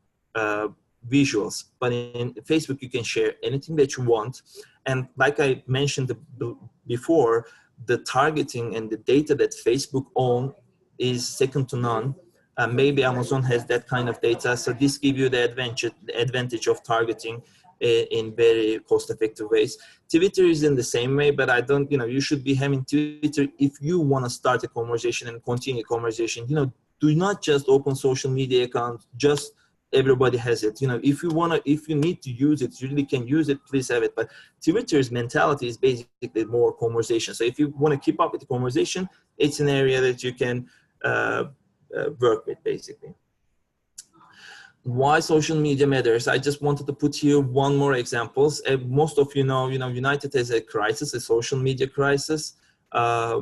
visuals, but in Facebook you can share anything that you want. And like I mentioned before, the targeting and the data that Facebook owns is second to none. Maybe Amazon has that kind of data, so this gives you the advantage of targeting in very cost-effective ways. Twitter is in the same way, but I don't, you should be having Twitter if you want to start a conversation and continue a conversation. Do not just open social media account, just everybody has it. If you need to use it, you really can use it, please have it. But Twitter's mentality is basically more conversation. So if you want to keep up with the conversation, it's an area that you can work with, basically. Why social media matters? I just wanted to put here one more examples. Most of United has a crisis, a social media crisis. I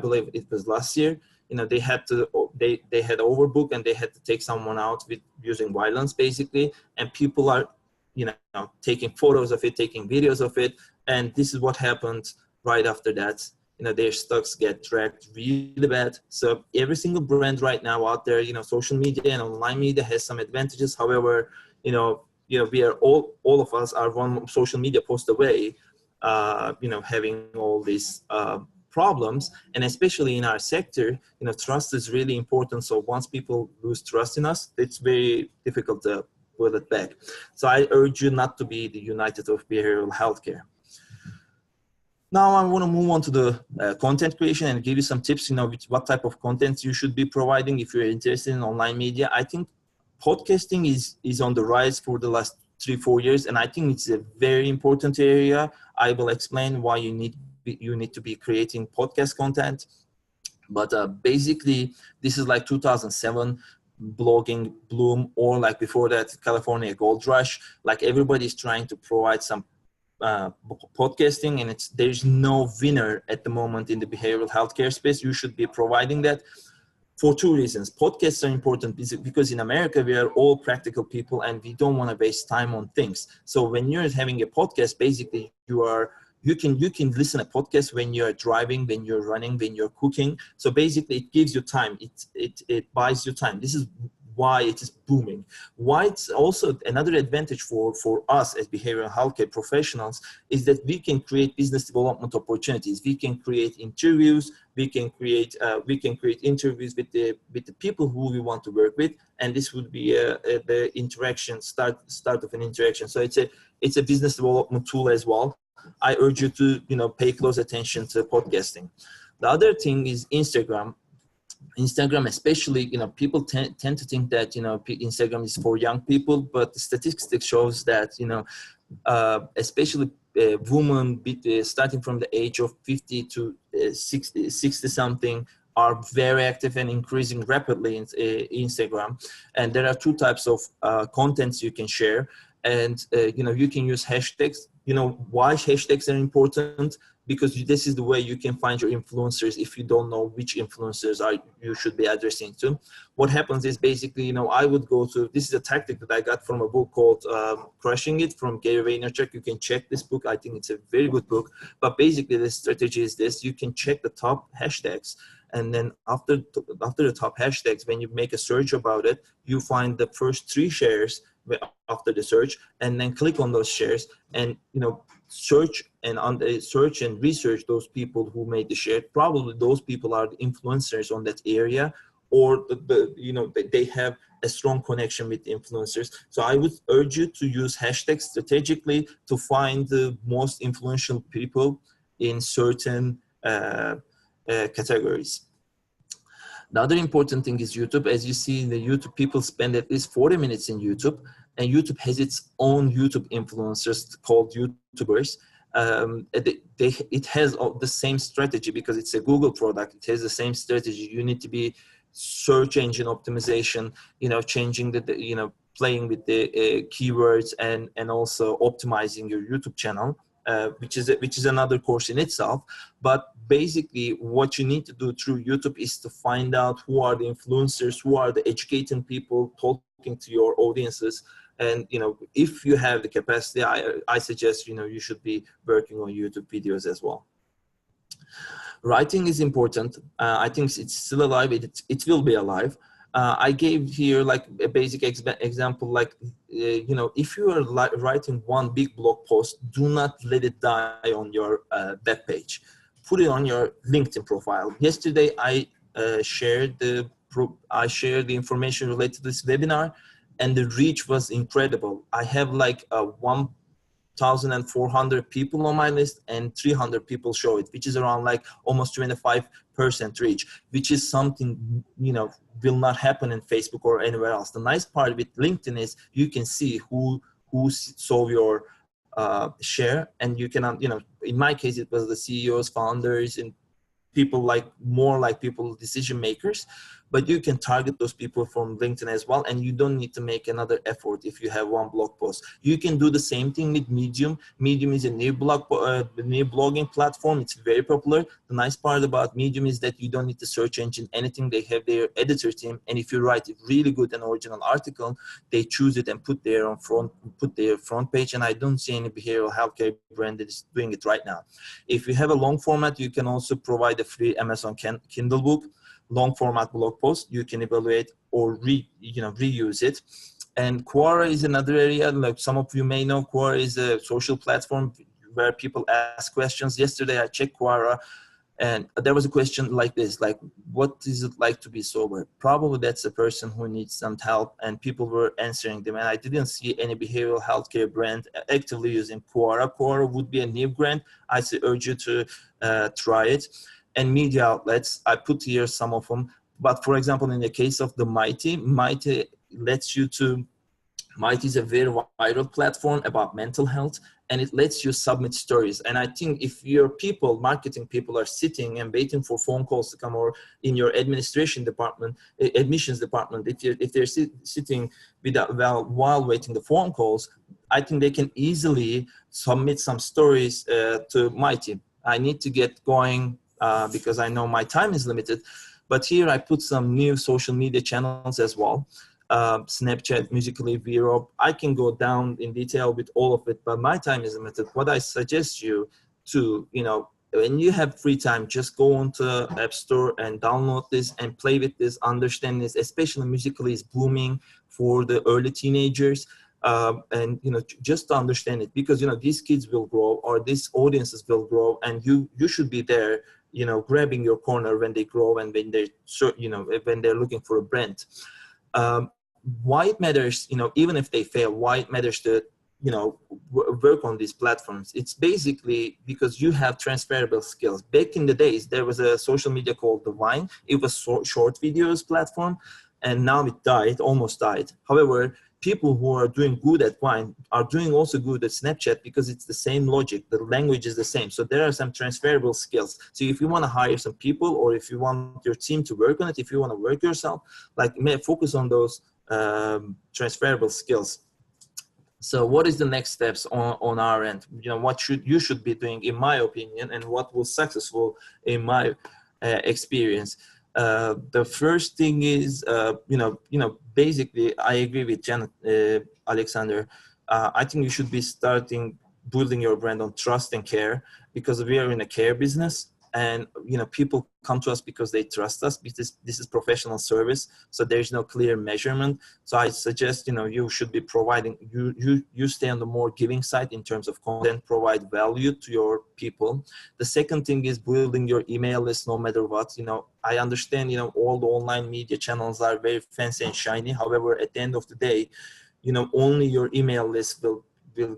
believe it was last year. They had overbooked, and they had to take someone out with using violence, basically. And people are, taking photos of it, taking videos of it. And this is what happened right after that. Their stocks get tracked really bad. So every single brand right now out there, social media and online media has some advantages. However, we are all of us are one social media post away, having all these problems. And especially in our sector, trust is really important. So once people lose trust in us, it's very difficult to pull it back. So I urge you not to be the United of behavioral healthcare. Now I want to move on to the content creation and give you some tips, what type of content you should be providing if you're interested in online media. I think podcasting is on the rise for the last 3-4 years, and I think it's a very important area. I will explain why you need to be creating podcast content. But basically, this is like 2007 blogging bloom, or like before that, California gold rush. Like everybody's trying to provide some podcasting, and there's no winner at the moment in the behavioral healthcare space. You should be providing that for 2 reasons. Podcasts are important because in America, we are all practical people and we don't want to waste time on things. So when you're having a podcast, basically you can listen to podcasts when you're driving, when you're running, when you're cooking. So basically it gives you time. It buys you time. This is why it is booming. Why it's also another advantage for us as behavioral healthcare professionals is that we can create business development opportunities. We can create interviews. We can create interviews with the people who we want to work with, and this would be the interaction start of an interaction. So it's a business development tool as well. I urge you to pay close attention to podcasting. The other thing is Instagram, especially, people tend to think that, Instagram is for young people, but the statistics shows that, especially women starting from the age of 50 to 60 something are very active and increasing rapidly in Instagram. And there are 2 types of contents you can share. And, you can use hashtags. Why hashtags are important? Because this is the way you can find your influencers if you don't know which influencers you should be addressing to. What happens is basically, I would go to, this is a tactic that I got from a book called Crushing It from Gary Vaynerchuk. You can check this book. I think it's a very good book. But basically the strategy is this: you can check the top hashtags. And then after the top hashtags, when you make a search about it, you find the first 3 shares after the search, and then click on those shares and search and research those people who made the share. Probably those people are the influencers on that area, or they have a strong connection with the influencers. So I would urge you to use hashtags strategically to find the most influential people in certain categories. The other important thing is YouTube. As you see in the YouTube, people spend at least 40 minutes in YouTube, and YouTube has its own YouTube influencers called YouTubers. It has the same strategy because it's a Google product. It has the same strategy. You need to be search engine optimization, changing playing with the keywords and also optimizing your YouTube channel. Which is another course in itself. But basically what you need to do through YouTube is to find out who are the influencers, who are the educating people talking to your audiences. And, if you have the capacity, I suggest, you should be working on YouTube videos as well. Writing is important. I think it's still alive. It will be alive. I gave here like a basic example, like, if you are writing one big blog post, do not let it die on your web page. Put it on your LinkedIn profile. Yesterday, I shared the information related to this webinar, and the reach was incredible. I have like 1,400 people on my list, and 300 people show it, which is around like almost 25% reach, which is something, will not happen in Facebook or anywhere else. The nice part with LinkedIn is you can see who saw your share, and you can, in my case, it was the CEOs, founders, and people decision makers. But you can target those people from LinkedIn as well, and you don't need to make another effort if you have one blog post. You can do the same thing with Medium. Medium is a new blogging platform. It's very popular. The nice part about Medium is that you don't need to search engine anything. They have their editor team, and if you write a really good and original article, they choose it and put their front page. And I don't see any behavioral healthcare brand that is doing it right now. If you have a long format, you can also provide a free Amazon Kindle book. Long format blog post, you can evaluate or reuse it. And Quora is another area. Like some of you may know, Quora is a social platform where people ask questions. Yesterday I checked Quora, and there was a question like this, like, what is it like to be sober? Probably that's a person who needs some help, and people were answering them. And I didn't see any behavioral healthcare brand actively using Quora. Quora would be a new brand. I urge you to try it. And media outlets, I put here some of them. But for example, in the case of the Mighty lets you to, Mighty is a very viral platform about mental health, and it lets you submit stories. And I think if your people, marketing people, are sitting and waiting for phone calls to come, or in your administration department, admissions department, if they're sitting while waiting the phone calls, I think they can easily submit some stories to Mighty. I need to get going because I know my time is limited. But here I put some new social media channels as well. Snapchat, Musical.ly, Vero. I can go down in detail with all of it, but my time is limited. What I suggest you to, when you have free time, just go onto App Store and download this and play with this, understand this. Especially Musical.ly is booming for the early teenagers. And just to understand it, because these kids will grow, or these audiences will grow, and you should be there, grabbing your corner when they grow and when they're looking for a brand. Why it matters, even if they fail, why it matters to, work on these platforms. It's basically because you have transferable skills. Back in the days, there was a social media called the Vine. It was short videos platform, and now it died, almost died. However, people who are doing good at Vine are doing also good at Snapchat, because it's the same logic. The language is the same. So there are some transferable skills. So if you want to hire some people, or if you want your team to work on it, if you want to work yourself, focus on those transferable skills. So what is the next steps on our end? What you should be doing, in my opinion, and what was successful in my experience. The first thing is, basically, I agree with Janet, Alexander. I think you should be starting building your brand on trust and care, because we are in a care business, and people come to us because they trust us, because this is professional service. So there's no clear measurement. So I suggest you should be providing, you stay on the more giving side in terms of content, provide value to your people. The second thing is building your email list, no matter what. I understand all the online media channels are very fancy and shiny. However, at the end of the day, only your email list will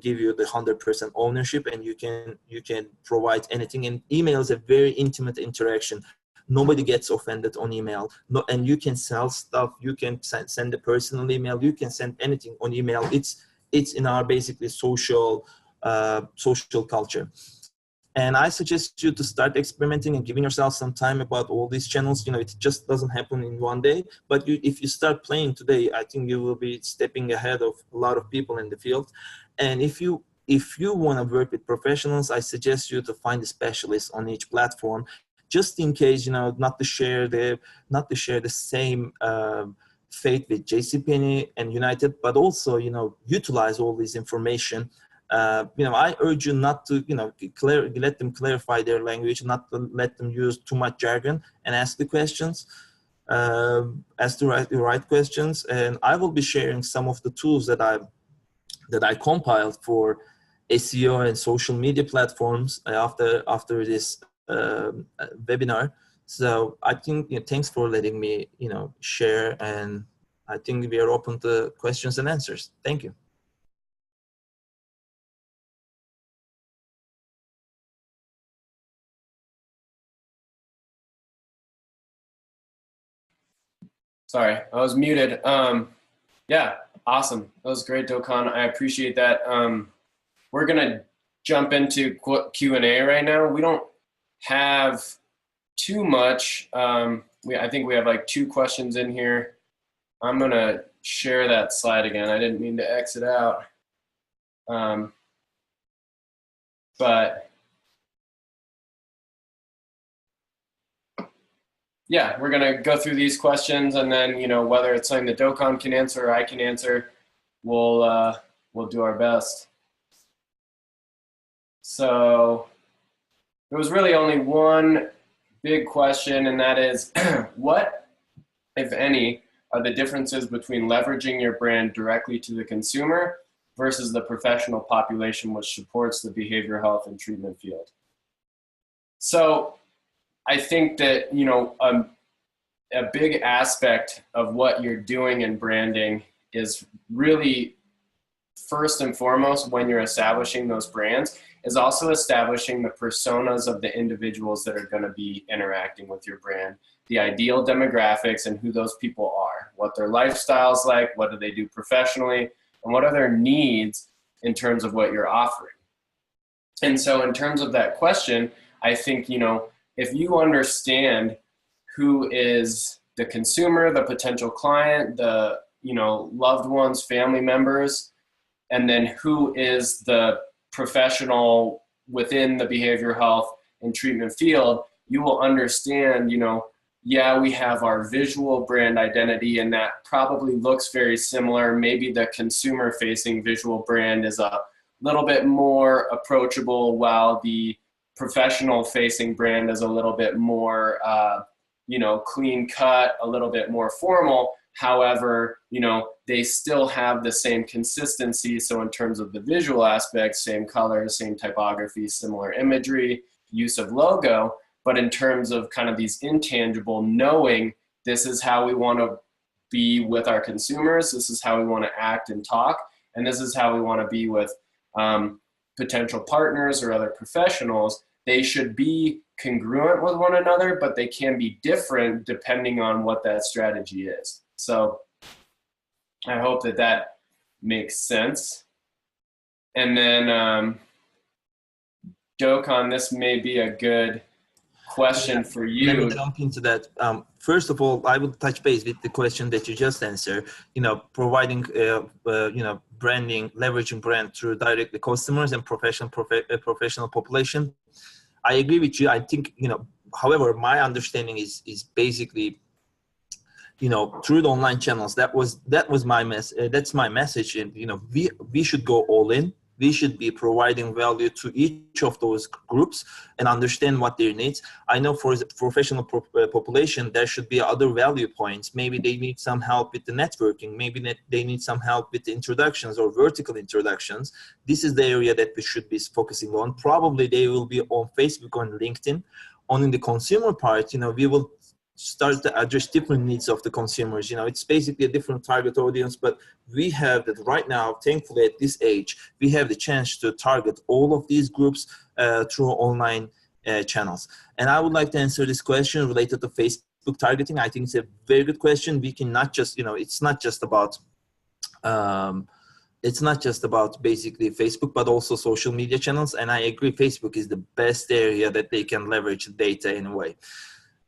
give you the 100% ownership, and you can provide anything. And email is a very intimate interaction. Nobody gets offended on email. No, and you can sell stuff. You can send a personal email. You can send anything on email. It's in our basically social culture. And I suggest you to start experimenting and giving yourself some time about all these channels. It just doesn't happen in one day. But if you start playing today, I think you will be stepping ahead of a lot of people in the field. And if you want to work with professionals, I suggest you to find a specialist on each platform, just in case, not to share the same fate with JCPenney and United, but also, utilize all this information. I urge you not to, let them clarify their language, not to let them use too much jargon, and ask the questions, ask the right questions. And I will be sharing some of the tools that I compiled for SEO and social media platforms after this webinar. So I think, thanks for letting me, share, and I think we are open to questions and answers. Thank you. Sorry, I was muted. Yeah, awesome. That was great, Dogukan. I appreciate that. We're gonna jump into Q&A right now. We don't have too much. I think we have like 2 questions in here. I'm gonna share that slide again. I didn't mean to exit out. But yeah, we're gonna go through these questions, and then whether it's something that Dogukan can answer or I can answer, we'll do our best. So there was really only one big question, and that is, what, if any, are the differences between leveraging your brand directly to the consumer versus the professional population which supports the behavioral health and treatment field. So I think that, you know, a big aspect of what you're doing in branding is really, first and foremost, when you're establishing those brands, is also establishing the personas of the individuals that are going to be interacting with your brand, the ideal demographics and who those people are, what their lifestyle's like, what do they do professionally, and what are their needs in terms of what you're offering. And so in terms of that question, I think, you know, if you understand who is the consumer, the potential client, the, you know, loved ones, family members, and then who is the professional within the behavioral health and treatment field, you will understand, you know, yeah, we have our visual brand identity and that probably looks very similar. Maybe the consumer facing visual brand is a little bit more approachable while the professional facing brand is a little bit more, you know, clean cut, a little bit more formal. However, you know, they still have the same consistency. So in terms of the visual aspects, same colors, same typography, similar imagery, use of logo. But in terms of kind of these intangible, knowing this is how we want to be with our consumers, this is how we want to act and talk, and this is how we want to be with potential partners or other professionals, they should be congruent with one another, but they can be different depending on what that strategy is. So I hope that that makes sense. And then Dogukan, this may be a good question for you. Let me jump into that. First of all, I will touch base with the question that you just answered. You know, providing, you know, branding, leveraging brand through directly customers and professional population. I agree with you. I think, you know, however, my understanding is basically, you know, through the online channels. That was my that's my message. And you know, we should go all in. We should be providing value to each of those groups and understand what their needs. I know for the professional population, there should be other value points. Maybe they need some help with the networking. Maybe they need some help with the introductions or vertical introductions. This is the area that we should be focusing on. Probably they will be on Facebook, on LinkedIn. On the consumer part, you know, we will start to address different needs of the consumers. You know, it's basically a different target audience, but we have that right now, thankfully at this age, we have the chance to target all of these groups through online channels. And I would like to answer this question related to Facebook targeting. I think it's a very good question. We can not just, you know, it's not just about basically Facebook, but also social media channels. And I agree, Facebook is the best area that they can leverage data in a way.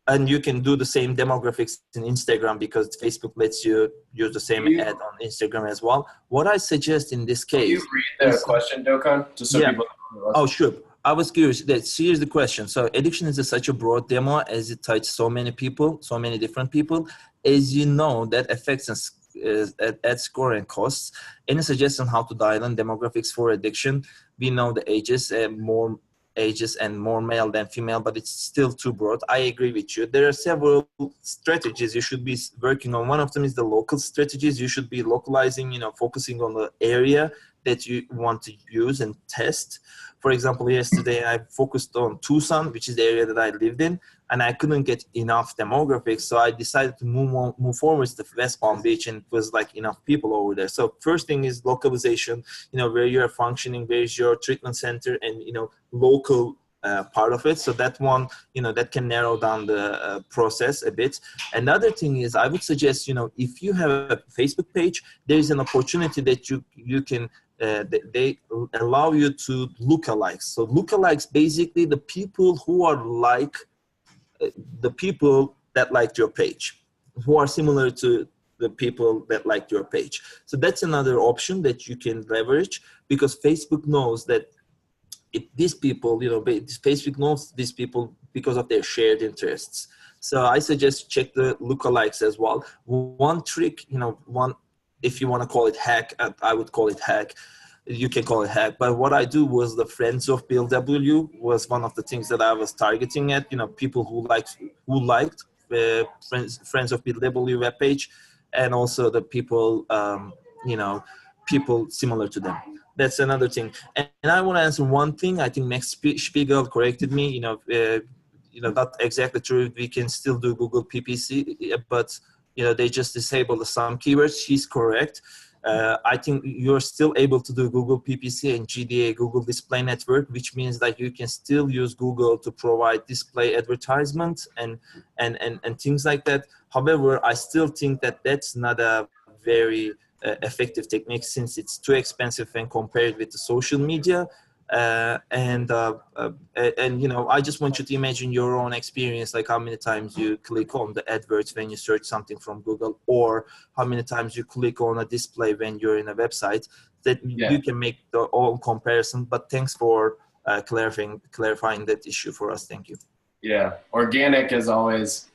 And you can do the same demographics in Instagram because Facebook lets you use the same ad on Instagram as well. What I suggest in this case— Can you read the question, Dogukan? Just so people know. Oh, sure. I was curious. Here's the question. So addiction is such a broad demo as it touches so many people, so many different people. As you know, that affects us ad score and costs. Any suggestion how to dial in demographics for addiction? We know the ages, more ages and more male than female, but it's still too broad. I agree with you. There are several strategies you should be working on. One of them is the local strategies. You should be localizing, you know, focusing on the area that you want to use and test. For example, yesterday I focused on Tucson, which is the area that I lived in, and I couldn't get enough demographics. So I decided to move forward to West Palm Beach, and it was like enough people over there. So first thing is localization, you know, where you're functioning, where's your treatment center, and, you know, local part of it. So that one, you know, that can narrow down the process a bit. Another thing is I would suggest, you know, if you have a Facebook page, there's an opportunity that you can, they allow you to lookalikes. So lookalikes, basically the people who are like, the people that liked your page, who are similar to the people that liked your page. So that's another option that you can leverage, because Facebook knows that these people, you know, Facebook knows these people because of their shared interests. So I suggest check the lookalikes as well. One trick, you know, if you want to call it hack, I would call it hack. You can call it hack. But what I do was the Friends of Bill W was one of the things that I was targeting at, you know, people who liked Friends of Bill W webpage. and also the people, you know, people similar to them. That's another thing. And I want to answer one thing. I think Max Spiegel corrected me. Not exactly true. We can still do Google PPC, but they just disabled some keywords. He's correct. I think you're still able to do Google PPC and GDA, Google Display Network, which means that you can still use Google to provide display advertisements and things like that. However, I still think that that's not a very effective technique, since it's too expensive when compared with the social media. I just want you to imagine your own experience, like how many times you click on the adverts when you search something from Google, or how many times you click on a display when you're in a website, that you can make the own comparison. But thanks for clarifying that issue for us. Thank you. Yeah, organic is always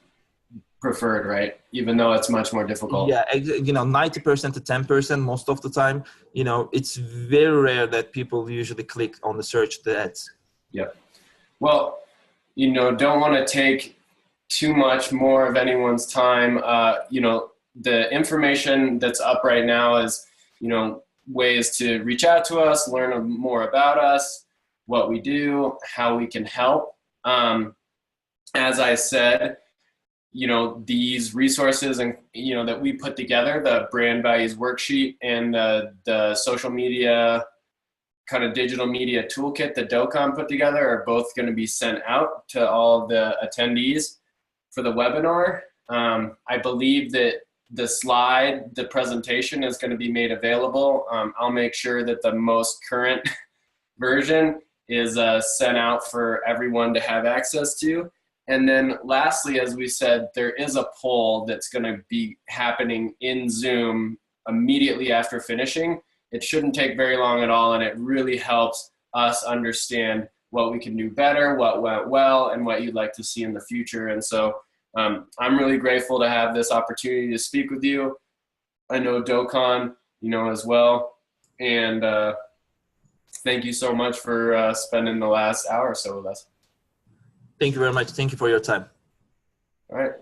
preferred, right? Even though it's much more difficult. Yeah, 90% to 10% most of the time. It's very rare that people usually click on the search the ads. Yep. Well, don't want to take too much more of anyone's time. The information that's up right now is, ways to reach out to us, learn more about us, what we do, how we can help. As I said, these resources and, that we put together, the brand values worksheet and the social media kind of digital media toolkit that Dogukan put together, are both going to be sent out to all the attendees for the webinar. I believe that the presentation is going to be made available. I'll make sure that the most current version is sent out for everyone to have access to. And then lastly, as we said, there is a poll that's going to be happening in Zoom immediately after finishing. It shouldn't take very long at all, and it really helps us understand what we can do better, what went well, and what you'd like to see in the future. And so I'm really grateful to have this opportunity to speak with you. I know Dogukan, as well. And thank you so much for spending the last hour or so with us. Thank you very much. Thank you for your time. All right.